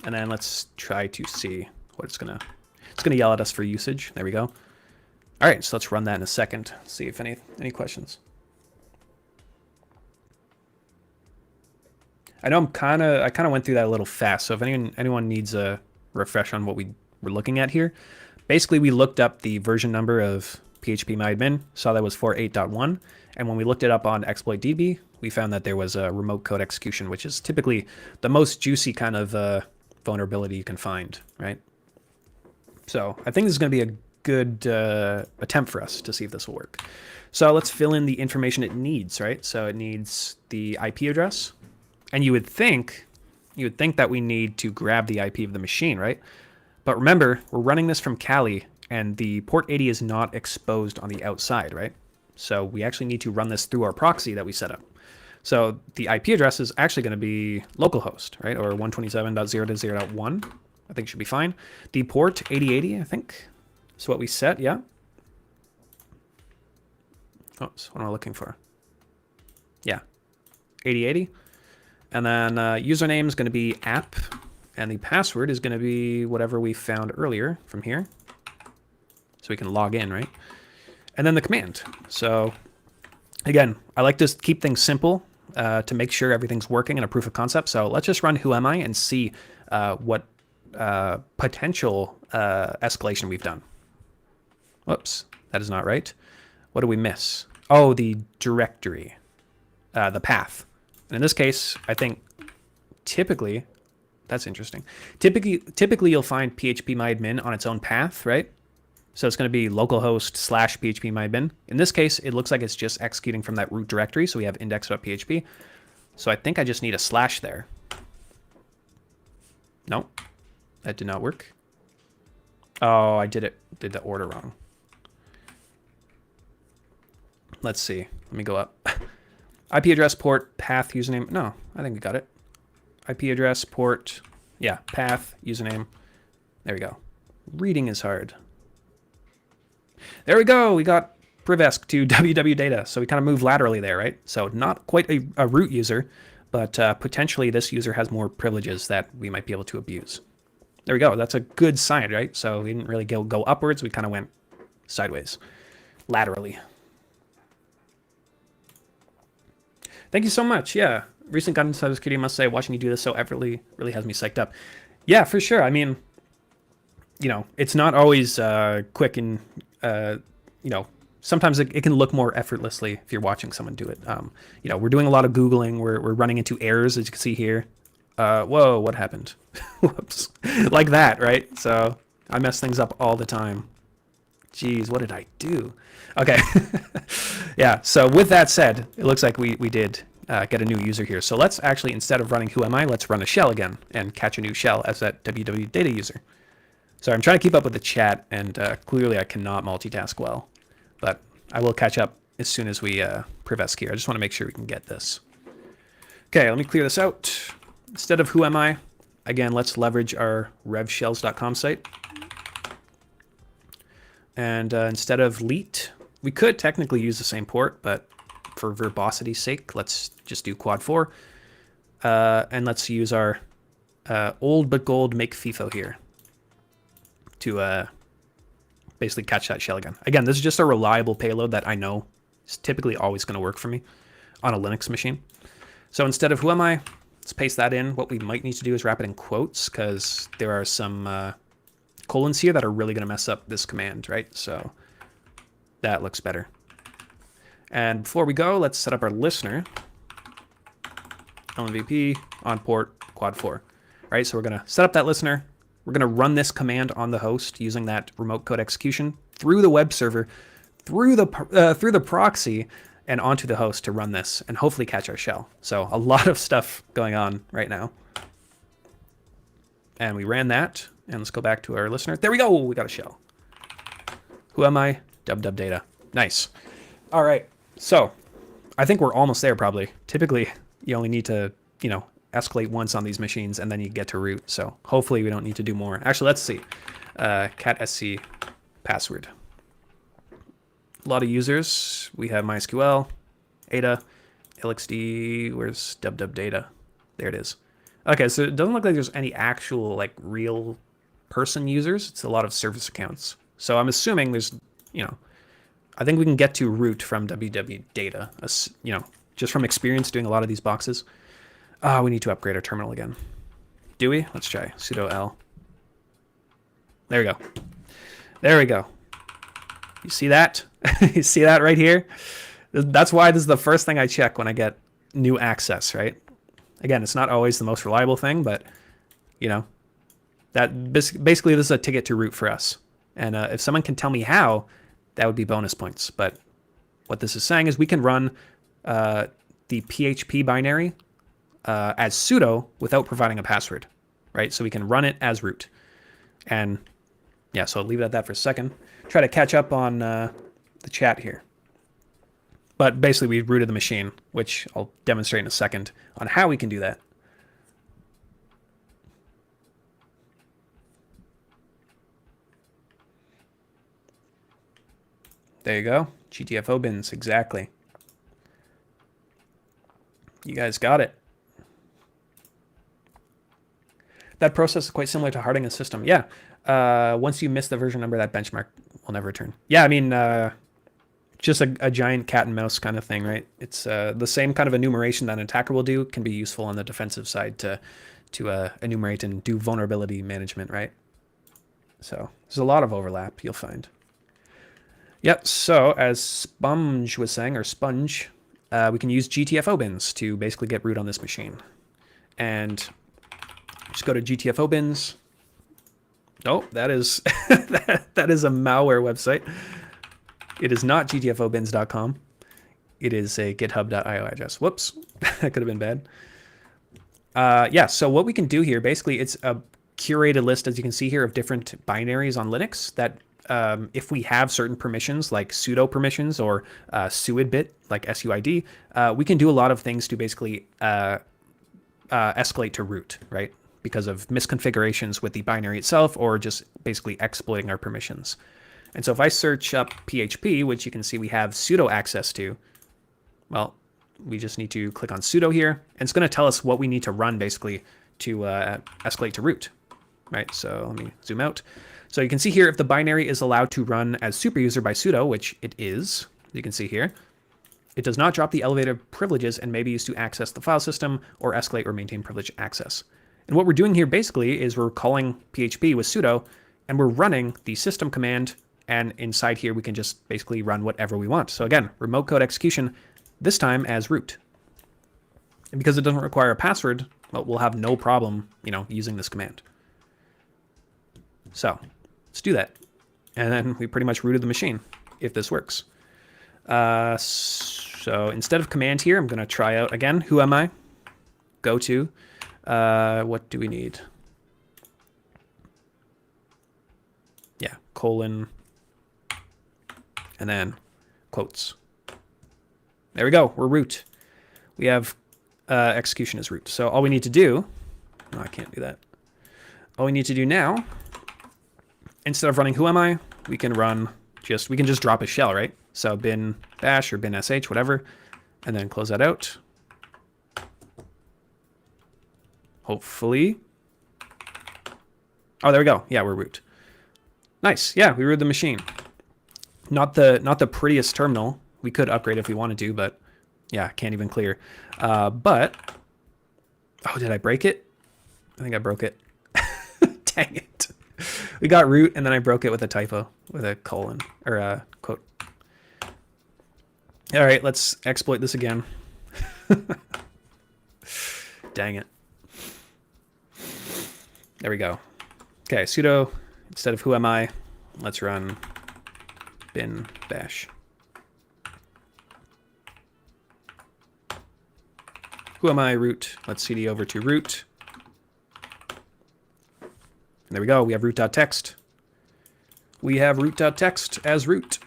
And then let's try to see what it's gonna yell at us for usage. There we go. All right, so let's run that in a second. See if any questions. I know I kind of went through that a little fast. So if anyone needs a refresh on what we were looking at here, basically we looked up the version number of phpMyAdmin, saw that was 4.8.1, and when we looked it up on exploitDB, we found that there was a remote code execution, which is typically the most juicy kind of vulnerability you can find, right? So I think this is going to be a good attempt for us to see if this will work. So let's fill in the information it needs, right? So it needs the IP address. And you would think that we need to grab the IP of the machine, right? But remember, we're running this from Kali, and the port 80 is not exposed on the outside, right? So we actually need to run this through our proxy that we set up. So the IP address is actually going to be localhost, right? Or 127.0.0.1, I think should be fine. The port 8080, I think, is what we set, yeah. Oops, what am I looking for? Yeah, 8080. And then username is going to be app, and the password is going to be whatever we found earlier from here. So we can log in, right? And then the command. So again, I like to keep things simple to make sure everything's working in a proof of concept. So let's just run whoami and see what potential escalation we've done. Whoops, That is not right. What do we miss? Oh, the directory, the path. And in this case, I think typically, that's interesting. Typically you'll find phpMyAdmin on its own path, right? So it's going to be localhost / phpMyAdmin. In this case, it looks like it's just executing from that root directory. So we have index.php. So I think I just need a / there. No, that did not work. Oh, I did the order wrong. Let's see. Let me go up. IP address, port, path, username. No, I think we got it. IP address, port, yeah, path, username. There we go. Reading is hard. There we go. We got privesc to www.data. So we kind of move laterally there, right? So not quite a root user, but potentially this user has more privileges that we might be able to abuse. There we go. That's a good sign, right? So we didn't really go upwards. We kind of went sideways, laterally. Thank you so much. Yeah. Recent guidance cybersecurity, must say, watching you do this so effortlessly really has me psyched up. Yeah, for sure. I mean, you know, it's not always quick and, you know, sometimes it can look more effortlessly if you're watching someone do it. You know, we're doing a lot of Googling. We're running into errors, as you can see here. Whoa, what happened? Whoops. Like that, right? So I mess things up all the time. Jeez, what did I do? Okay. Yeah, so with that said, it looks like we did get a new user here. So let's actually, instead of running who am I, let's run a shell again and catch a new shell as that www.data user. Sorry, I'm trying to keep up with the chat, and clearly I cannot multitask well. But I will catch up as soon as we privesc here. I just want to make sure we can get this. Okay, let me clear this out. Instead of who am I, again, let's leverage our revshells.com site. And instead of leet, we could technically use the same port, but for verbosity's sake, let's just do quad 4. And let's use our old but gold make FIFO here to basically catch that shell again. Again, this is just a reliable payload that I know is typically always going to work for me on a Linux machine. So instead of who am I, let's paste that in. What we might need to do is wrap it in quotes, because there are some colons here that are really going to mess up this command, right? So that looks better. And before we go, let's set up our listener. LMVP on port quad 4, right? So we're going to set up that listener. We're going to run this command on the host using that remote code execution through the web server, through the proxy, and onto the host to run this and hopefully catch our shell. So a lot of stuff going on right now. And we ran that. And let's go back to our listener. There we go. We got a shell. Who am I? www.data. Nice. All right. So I think we're almost there probably. Typically, you only need to, you know, escalate once on these machines and then you get to root. So hopefully we don't need to do more. Actually, let's see. Cat sc password. A lot of users. We have MySQL, Ada, LXD. Where's www.data? There it is. Okay, so it doesn't look like there's any actual like real person users. It's a lot of service accounts. So I'm assuming there's, you know, I think we can get to root from www.data, you know, just from experience doing a lot of these boxes. We need to upgrade our terminal again. Do we? Let's try sudo l. There we go. There we go. You see that? You see that right here? That's why this is the first thing I check when I get new access, right? Again, it's not always the most reliable thing, but, you know, that basically this is a ticket to root for us. And if someone can tell me how, that would be bonus points. But what this is saying is we can run the PHP binary as sudo without providing a password, right? So we can run it as root. And yeah, so I'll leave it at that for a second. Try to catch up on the chat here. But basically we rooted the machine, which I'll demonstrate in a second on how we can do that. There you go. GTFO bins, exactly. You guys got it. That process is quite similar to hardening a system. Yeah. Once you miss the version number, that benchmark will never return. Yeah, I mean, just a giant cat and mouse kind of thing, right? It's the same kind of enumeration that an attacker will do can be useful on the defensive side to enumerate and do vulnerability management, right? So there's a lot of overlap, you'll find. Yep. So as Sponge was saying, or Sponge, we can use GTFO bins to basically get root on this machine. And just go to GTFO bins. Oh, that is that is a malware website. It is not gtfobins.com. It is a github.io address. Whoops, that could have been bad. Yeah, so what we can do here, basically, it's a curated list, as you can see here, of different binaries on Linux that if we have certain permissions, like sudo permissions or suidbit, like SUID, we can do a lot of things to basically escalate to root, right? Because of misconfigurations with the binary itself or just basically exploiting our permissions. And so if I search up PHP, which you can see we have sudo access to, well, we just need to click on sudo here, and it's going to tell us what we need to run basically to escalate to root, right? So let me zoom out. So you can see here if the binary is allowed to run as superuser by sudo, which it is, you can see here, it does not drop the elevated privileges and may be used to access the file system or escalate or maintain privileged access. And what we're doing here basically is we're calling PHP with sudo, and we're running the system command, and inside here we can just basically run whatever we want. So again, remote code execution, this time as root. And because it doesn't require a password, well, we'll have no problem, using this command. So let's do that. And then we pretty much rooted the machine, if this works. So instead of command here, I'm going to try out again, who am I? Go to, what do we need? Yeah, colon, and then quotes. There we go, we're root. We have execution as root. So all we need to do, no, I can't do that. All we need to do now, instead of running who am I, we can just drop a shell, right? So bin bash or bin sh, whatever, and then close that out. Hopefully. Oh, there we go. Yeah, we're root. Nice. Yeah, we rooted the machine. Not the prettiest terminal. We could upgrade if we wanted to, but yeah, can't even clear. But oh, did I break it? I think I broke it. Dang it. We got root, and then I broke it with a typo, with a colon, or a quote. All right, let's exploit this again. Dang it. There we go. Okay, sudo, instead of who am I, let's run bin bash. Who am I, root. Let's cd over to root. And there we go, we have root.txt. We have root.txt as root.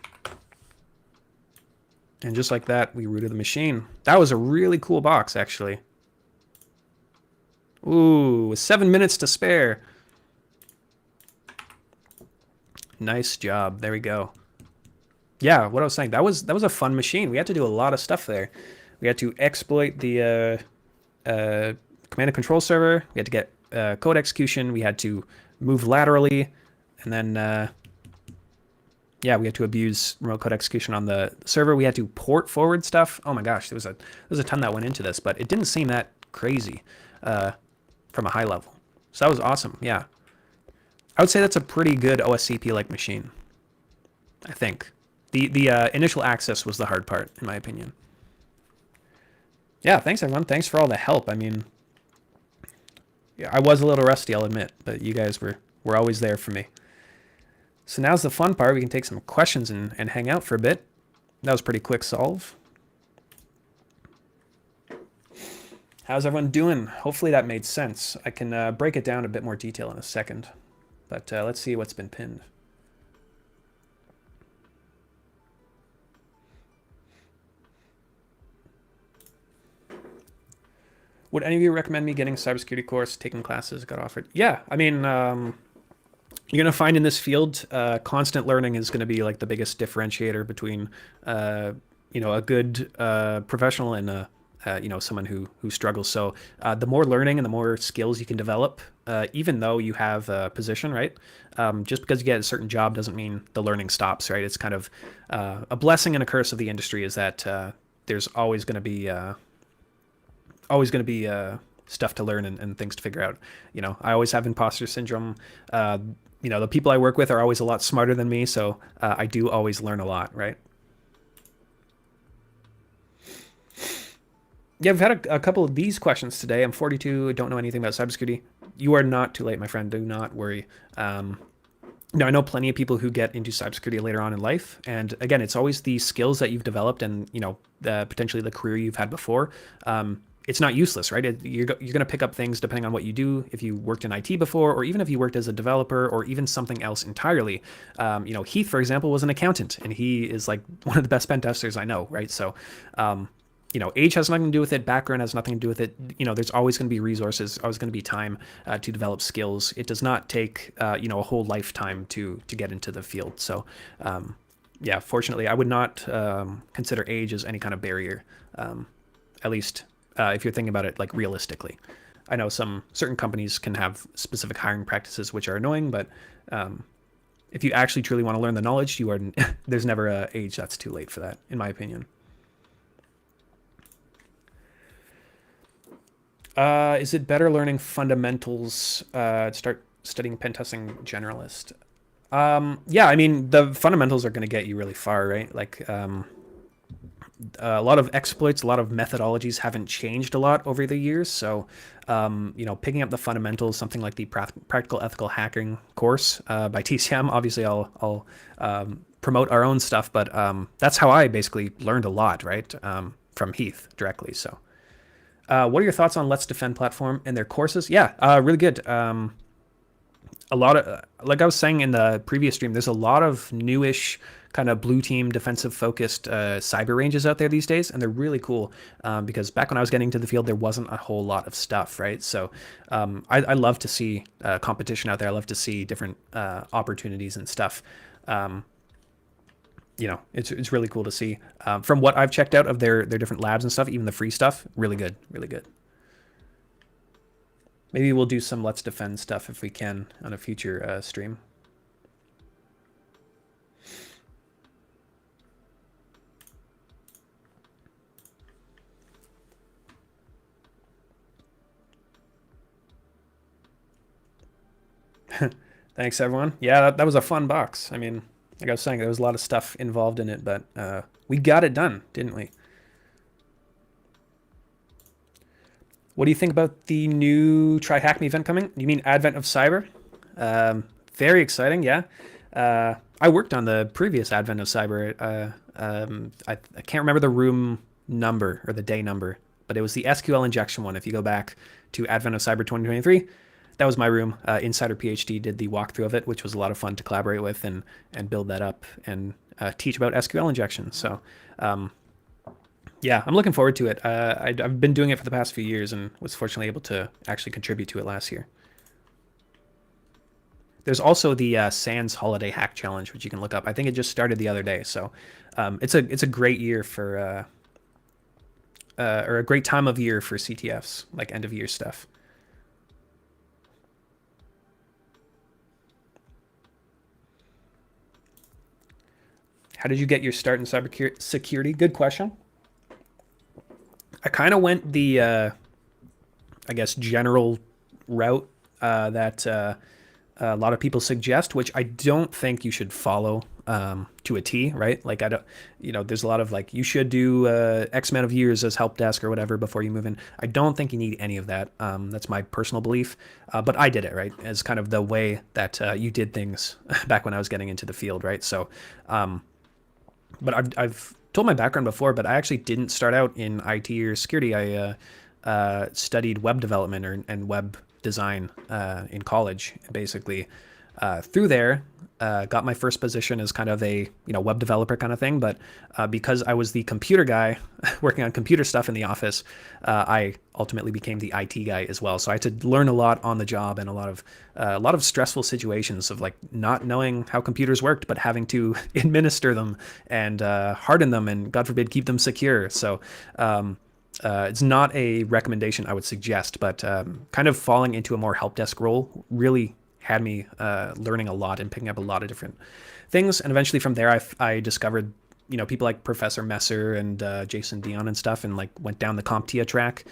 And just like that, we rooted the machine. That was a really cool box, actually. Ooh, with 7 minutes to spare. Nice job. There we go. Yeah, what I was saying, that was a fun machine. We had to do a lot of stuff there. We had to exploit the command and control server. We had to get code execution. We had to move laterally, and then yeah, we had to abuse remote code execution on the server. We had to port forward stuff. Oh my gosh, there was a ton that went into this, but it didn't seem that crazy from a high level. So that was awesome. Yeah, I would say that's a pretty good OSCP-like machine. I think the initial access was the hard part, in my opinion. Yeah, thanks everyone. Thanks for all the help. I mean, yeah, I was a little rusty, I'll admit, but you guys were always there for me. So now's the fun part. We can take some questions and hang out for a bit. That was pretty quick solve. How's everyone doing? Hopefully that made sense. I can break it down a bit more detail in a second. But let's see what's been pinned. Would any of you recommend me getting a cybersecurity course, taking classes, got offered? Yeah, I mean, you're going to find in this field, constant learning is going to be like the biggest differentiator between, a good professional and, someone who struggles. So the more learning and the more skills you can develop, even though you have a position, right? Just because you get a certain job doesn't mean the learning stops, right? It's kind of a blessing and a curse of the industry is that there's always going to be stuff to learn and things to figure out. I always have imposter syndrome. the people I work with are always a lot smarter than me, so I do always learn a lot, right? Yeah, we've had a couple of these questions today. I'm 42, don't know anything about cybersecurity. You are not too late, my friend. Do not worry. I know plenty of people who get into cybersecurity later on in life, and again, it's always the skills that you've developed and potentially the career you've had before. It's not useless, right? You're going to pick up things depending on what you do. If you worked in IT before, or even if you worked as a developer, or even something else entirely. Heath, for example, was an accountant, and he is like one of the best pen testers I know, right? So, age has nothing to do with it. Background has nothing to do with it. There's always going to be resources, always going to be time to develop skills. It does not take, a whole lifetime to get into the field. So, yeah, fortunately, I would not consider age as any kind of barrier, at least if you're thinking about it like realistically. I know some certain companies can have specific hiring practices which are annoying, but if you actually truly want to learn the knowledge, there's never a age that's too late for that, in my opinion. Is it better learning fundamentals to start studying pen testing generalist? Yeah, I mean, the fundamentals are going to get you really far, right? Like, a lot of exploits, a lot of methodologies haven't changed a lot over the years. So, picking up the fundamentals, something like the Practical Ethical Hacking course by TCM. Obviously, I'll promote our own stuff, but that's how I basically learned a lot, right? From Heath directly. So, what are your thoughts on Let's Defend platform and their courses? Yeah, really good. A lot of, like I was saying in the previous stream, there's a lot of newish kind of blue team defensive focused cyber ranges out there these days, and they're really cool because back when I was getting into the field, there wasn't a whole lot of stuff, right? So I love to see competition out there. I love to see different opportunities and stuff. It's really cool to see. From what I've checked out of their different labs and stuff, even the free stuff, really good, really good. Maybe we'll do some Let's Defend stuff if we can on a future stream. Thanks, everyone. Yeah, that was a fun box. I mean, like I was saying, there was a lot of stuff involved in it, but we got it done, didn't we? What do you think about the new TryHackMe event coming? You mean Advent of Cyber? Very exciting, yeah. I worked on the previous Advent of Cyber. I can't remember the room number or the day number, but it was the SQL injection one. If you go back to Advent of Cyber 2023, that was my room. Insider PhD did the walkthrough of it, which was a lot of fun to collaborate with and build that up and teach about SQL injection. So, yeah, I'm looking forward to it. I've been doing it for the past few years and was fortunately able to actually contribute to it last year. There's also the Sans Holiday Hack Challenge, which you can look up. I think it just started the other day, so it's a great year for or a great time of year for CTFs, like end of year stuff. How did you get your start in cybersecurity? Good question. I kind of went the, I guess, general route that a lot of people suggest, which I don't think you should follow to a T, right? Like, I don't, there's a lot of like, you should do X amount of years as help desk or whatever before you move in. I don't think you need any of that. That's my personal belief. But I did it, right? As kind of the way that you did things back when I was getting into the field, right? So, but I've told my background before, but I actually didn't start out in IT or security. I studied web development and web design in college, basically. Through there, got my first position as kind of a web developer kind of thing. But because I was the computer guy working on computer stuff in the office, I ultimately became the IT guy as well. So I had to learn a lot on the job and a lot of stressful situations of like not knowing how computers worked, but having to administer them and harden them and God forbid keep them secure. So it's not a recommendation I would suggest, but kind of falling into a more help desk role really had me learning a lot and picking up a lot of different things. And eventually from there, I discovered, people like Professor Messer and Jason Dion and stuff, and like went down the CompTIA track.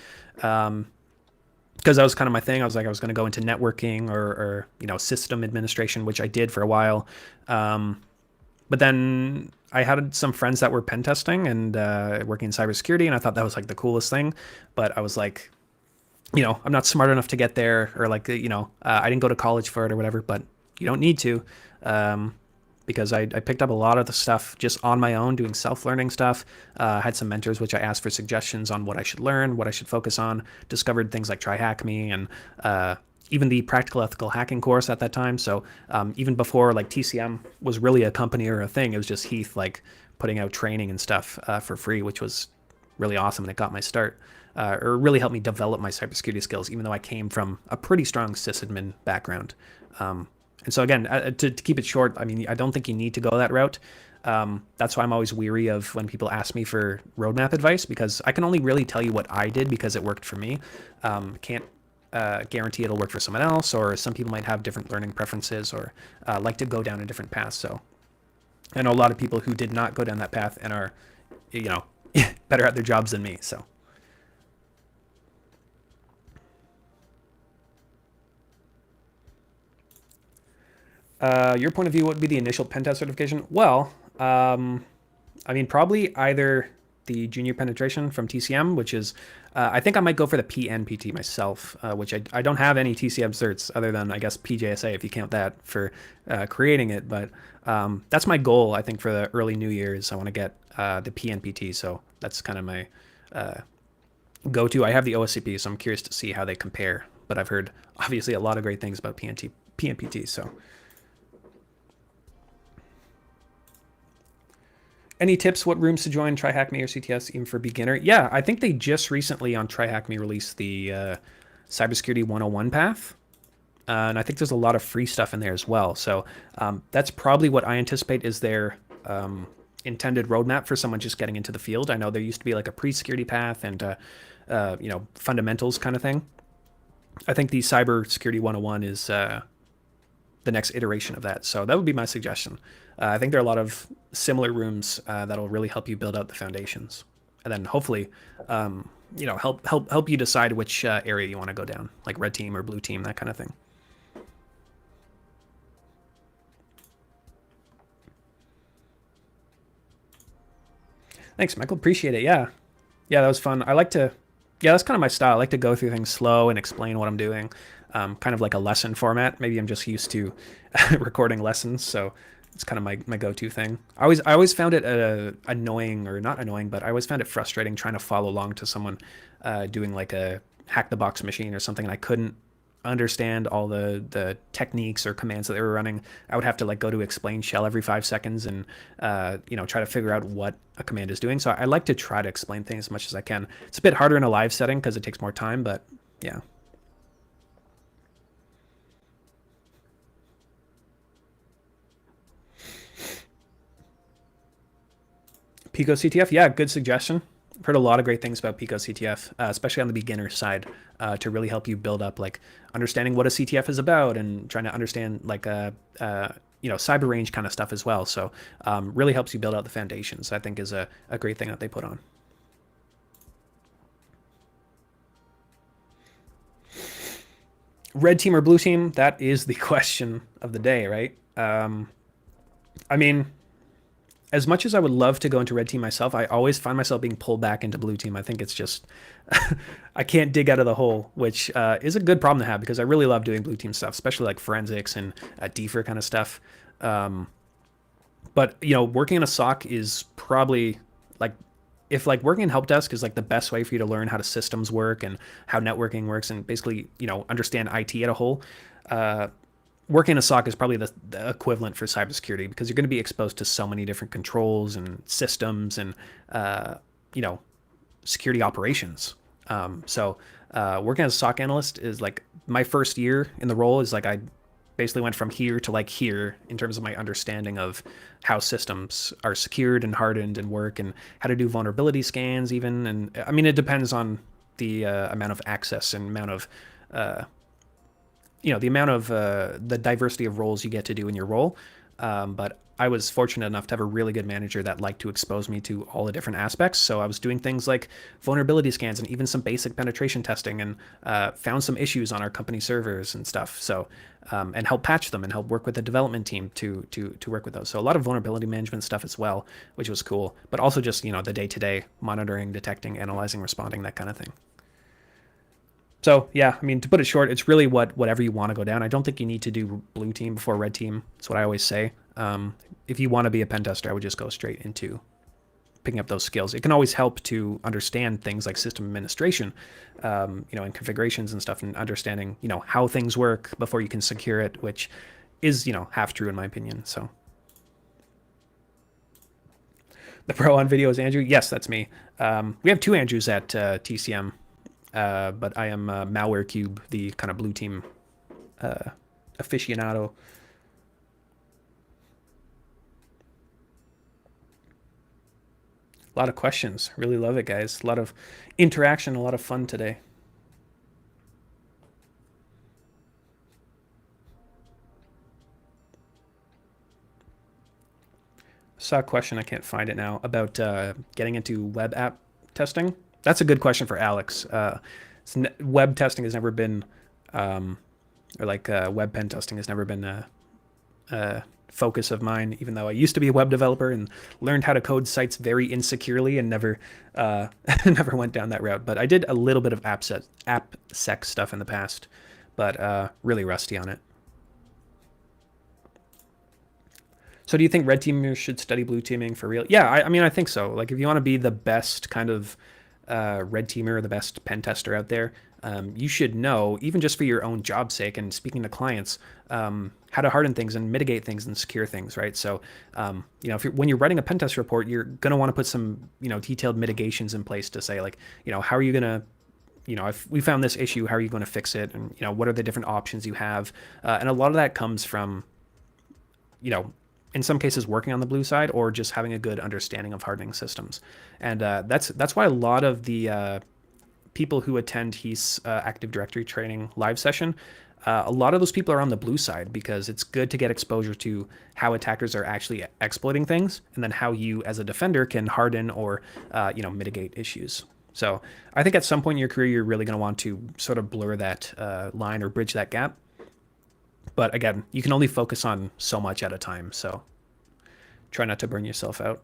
because that was kind of my thing. I was like, I was going to go into networking or system administration, which I did for a while. But then I had some friends that were pen testing and working in cybersecurity, and I thought that was like the coolest thing. But I was like, I'm not smart enough to get there, or like, I didn't go to college for it or whatever. But you don't need to, because I picked up a lot of the stuff just on my own, doing self-learning stuff. Had some mentors, which I asked for suggestions on what I should learn, what I should focus on. Discovered things like TryHackMe and even the practical ethical hacking course at that time. So even before like TCM was really a company or a thing, it was just Heath like putting out training and stuff for free, which was really awesome, and it got my start. Or really helped me develop my cybersecurity skills, even though I came from a pretty strong sysadmin background. And so again, to keep it short, I mean, I don't think you need to go that route. That's why I'm always weary of when people ask me for roadmap advice, because I can only really tell you what I did because it worked for me. Can't guarantee it'll work for someone else, or some people might have different learning preferences or like to go down a different path. So I know a lot of people who did not go down that path and are, better at their jobs than me. So. Your point of view, what would be the initial pen test certification? Well, I mean, probably either the junior penetration from TCM, which is, I think I might go for the PNPT myself, which I don't have any TCM certs other than, I guess, PJSA, if you count that for creating it. But that's my goal, I think, for the early New Year's. I want to get the PNPT, so that's kind of my go-to. I have the OSCP, so I'm curious to see how they compare. But I've heard, obviously, a lot of great things about PNPT, so... Any tips what rooms to join, TryHackMe or CTS, even for beginner? Yeah, I think they just recently on TryHackMe released the Cybersecurity 101 path. And I think there's a lot of free stuff in there as well. So that's probably what I anticipate is their intended roadmap for someone just getting into the field. I know there used to be like a pre-security path and, fundamentals kind of thing. I think the Cybersecurity 101 is the next iteration of that. So that would be my suggestion. I think there are a lot of similar rooms that'll really help you build out the foundations, and then hopefully, help you decide which area you want to go down, like red team or blue team, that kind of thing. Thanks, Michael. Appreciate it. Yeah, that was fun. Yeah, that's kind of my style. I like to go through things slow and explain what I'm doing, kind of like a lesson format. Maybe I'm just used to recording lessons, so it's kind of my go-to thing. I always found it annoying, or not annoying, but I always found it frustrating trying to follow along to someone doing like a hack the box machine or something, and I couldn't understand all the techniques or commands that they were running. I would have to like go to explain shell every 5 seconds and try to figure out what a command is doing. So I like to try to explain things as much as I can. It's a bit harder in a live setting because it takes more time, but yeah. Pico CTF, yeah, good suggestion. I've heard a lot of great things about Pico CTF, especially on the beginner side, to really help you build up like understanding what a CTF is about and trying to understand like cyber range kind of stuff as well. So really helps you build out the foundations. I think is a great thing that they put on. Red team or blue team? That is the question of the day, right? I mean, as much as I would love to go into red team myself, I always find myself being pulled back into blue team. I think it's just I can't dig out of the hole, which is a good problem to have because I really love doing blue team stuff, especially like forensics and defer kind of stuff. But working in a SOC is probably like if like working in help desk is like the best way for you to learn how to systems work and how networking works and basically understand IT at a whole. Working in a SOC is probably the equivalent for cybersecurity because you're going to be exposed to so many different controls and systems and security operations. Working as a SOC analyst is like my first year in the role is like I basically went from here to like here in terms of my understanding of how systems are secured and hardened and work and how to do vulnerability scans even. And I mean, it depends on the amount of access and amount of the amount of the diversity of roles you get to do in your role. But I was fortunate enough to have a really good manager that liked to expose me to all the different aspects. So I was doing things like vulnerability scans and even some basic penetration testing, and found some issues on our company servers and stuff. So and help patch them and help work with the development team to work with those. So a lot of vulnerability management stuff as well, which was cool. But also just the day-to-day monitoring, detecting, analyzing, responding, that kind of thing. So yeah, I mean, to put it short, it's really whatever you want to go down. I don't think you need to do blue team before red team. That's what I always say. If you want to be a pen tester, I would just go straight into picking up those skills. It can always help to understand things like system administration, and configurations and stuff, and understanding how things work before you can secure it, which is half true in my opinion. So the pro on video is Andrew. Yes, that's me. We have two Andrews at TCM. But I am Malware Cube, the kind of blue team aficionado. A lot of questions. Really love it, guys. A lot of interaction, a lot of fun today. Saw a question, I can't find it now, about getting into web app testing. That's a good question for Alex. Web testing has never been, or like web pen testing has never been a focus of mine, even though I used to be a web developer and learned how to code sites very insecurely and never never went down that route. But I did a little bit of AppSec stuff in the past, but really rusty on it. So do you think red teamers should study blue teaming for real? Yeah, I mean, I think so. Like if you want to be the best kind of red teamer or the best pen tester out there, you should know, even just for your own job's sake and speaking to clients, how to harden things and mitigate things and secure things, right? So, if when you're writing a pen test report, you're going to want to put some, detailed mitigations in place to say like, how are you going to, if we found this issue, how are you going to fix it? And, what are the different options you have? And a lot of that comes from, in some cases working on the blue side or just having a good understanding of hardening systems. And that's why a lot of the people who attend HEAS Active Directory training live session, a lot of those people are on the blue side because it's good to get exposure to how attackers are actually exploiting things and then how you as a defender can harden or mitigate issues. So I think at some point in your career, you're really going to want to sort of blur that line or bridge that gap. But again, you can only focus on so much at a time. So try not to burn yourself out.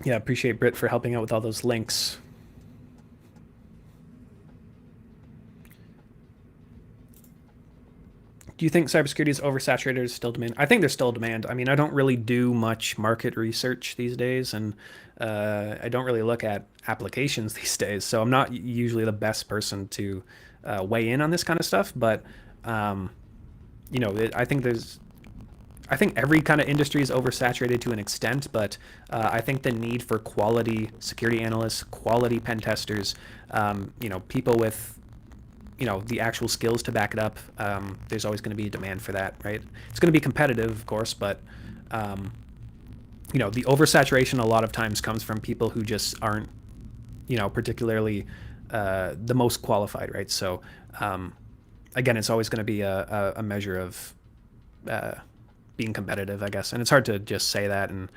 Yeah, appreciate Britt for helping out with all those links. Do you think cybersecurity is oversaturated or still demand? I think there's still demand. I mean, I don't really do much market research these days, and I don't really look at applications these days. So I'm not usually the best person to weigh in on this kind of stuff. But I think every kind of industry is oversaturated to an extent, but I think the need for quality security analysts, quality pen testers, people with the actual skills to back it up, there's always going to be a demand for that, right? It's going to be competitive, of course, but the oversaturation a lot of times comes from people who just aren't, particularly the most qualified, right? So again, it's always going to be a measure of being competitive, I guess. And it's hard to just say that and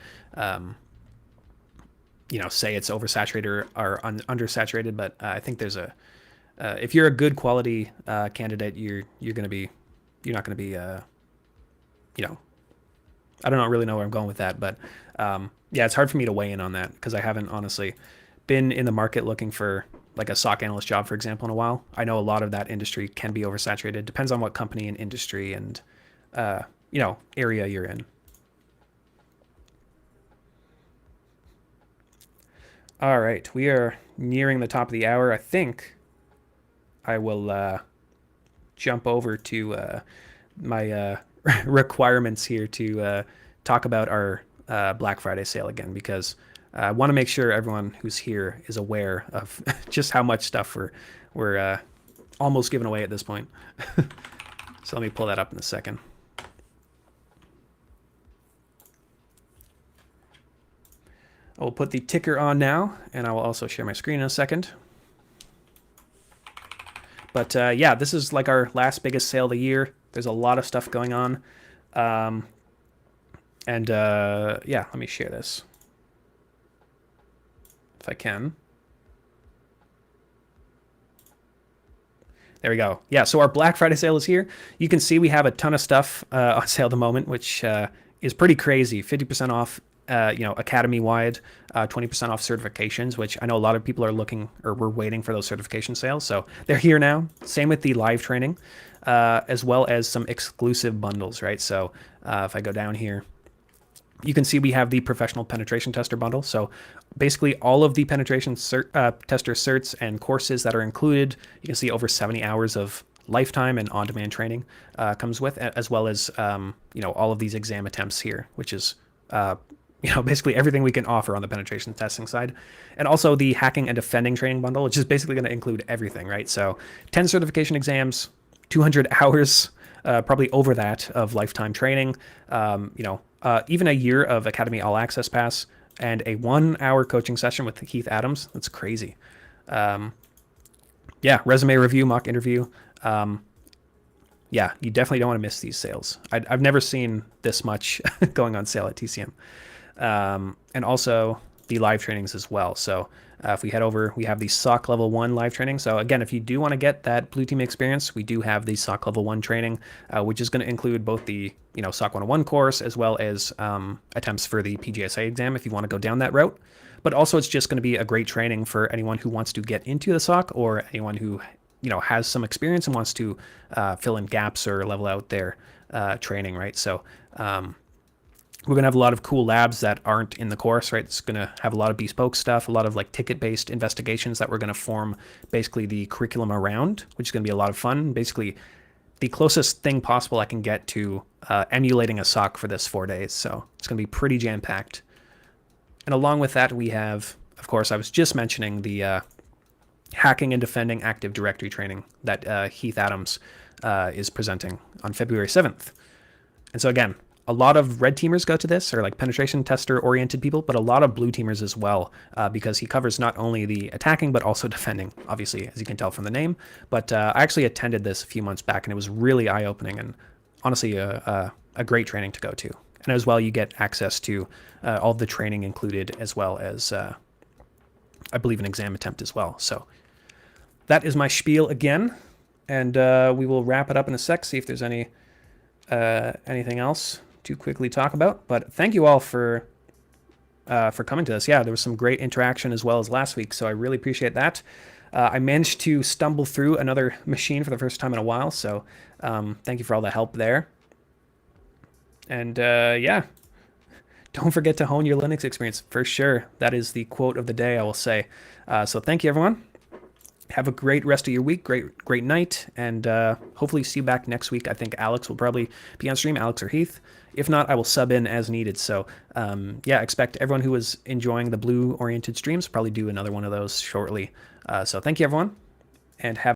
say it's oversaturated or undersaturated, but I think there's a if you're a good quality candidate, you're not going to be I don't really know where I'm going with that, but yeah, it's hard for me to weigh in on that because I haven't honestly been in the market looking for like a SOC analyst job, for example, in a while. I know a lot of that industry can be oversaturated. Depends on what company and industry and area you're in. All right, we are nearing the top of the hour. I think I will jump over to my requirements here to talk about our Black Friday sale again because I want to make sure everyone who's here is aware of just how much stuff we're almost giving away at this point. So let me pull that up in a second. I will put the ticker on now, and I will also share my screen in a second. But yeah, this is like our last biggest sale of the year. There's a lot of stuff going on. Um, and yeah, let me share this if I can. There we go. Yeah, so our Black Friday sale is here. You can see we have a ton of stuff on sale at the moment, which is pretty crazy. 50% off, academy-wide, 20% off certifications, which I know a lot of people are looking or we're waiting for those certification sales. So they're here now. Same with the live training, as well as some exclusive bundles, right? So if I go down here, you can see we have the professional penetration tester bundle. So basically all of the penetration tester certs and courses that are included, you can see over 70 hours of lifetime and on-demand training comes with, as well as all of these exam attempts here, which is basically everything we can offer on the penetration testing side. And also the hacking and defending training bundle, which is basically going to include everything, right? So 10 certification exams, 200 hours, probably over that of lifetime training, even a year of Academy All Access Pass, and a 1-hour coaching session with Keith Adams. That's crazy. Yeah, resume review, mock interview. Yeah, you definitely don't want to miss these sales. I've never seen this much going on sale at TCM. And also the live trainings as well. So if we head over, we have the SOC Level 1 live training. So again, if you do want to get that Blue Team experience, we do have the SOC Level 1 training, which is going to include both the SOC 101 course as well as attempts for the PGSA exam if you want to go down that route. But also it's just going to be a great training for anyone who wants to get into the SOC or anyone who has some experience and wants to fill in gaps or level out their training, right? So we're going to have a lot of cool labs that aren't in the course, right? It's going to have a lot of bespoke stuff, a lot of like ticket-based investigations that we're going to form basically the curriculum around, which is going to be a lot of fun. Basically, the closest thing possible I can get to emulating a SOC for this 4 days. So it's going to be pretty jam-packed. And along with that, we have, of course, I was just mentioning the hacking and defending Active Directory training that Heath Adams is presenting on February 7th. And so again, a lot of red teamers go to this, or like penetration tester oriented people, but a lot of blue teamers as well, because he covers not only the attacking, but also defending, obviously, as you can tell from the name. But I actually attended this a few months back, and it was really eye-opening and honestly a great training to go to. And as well, you get access to all the training included, as well as, I believe, an exam attempt as well. So that is my spiel again, and we will wrap it up in a sec, see if there's anything else to quickly talk about. But thank you all for coming to this. Yeah, there was some great interaction as well as last week, so I really appreciate that. I managed to stumble through another machine for the first time in a while, so thank you for all the help there. And yeah, don't forget to hone your Linux experience, for sure. That is the quote of the day, I will say. So thank you, everyone. Have a great rest of your week, great night, and hopefully see you back next week. I think Alex will probably be on stream, Alex or Heath. If not, I will sub in as needed. So yeah, expect everyone who was enjoying the blue-oriented streams probably do another one of those shortly. So thank you, everyone, and have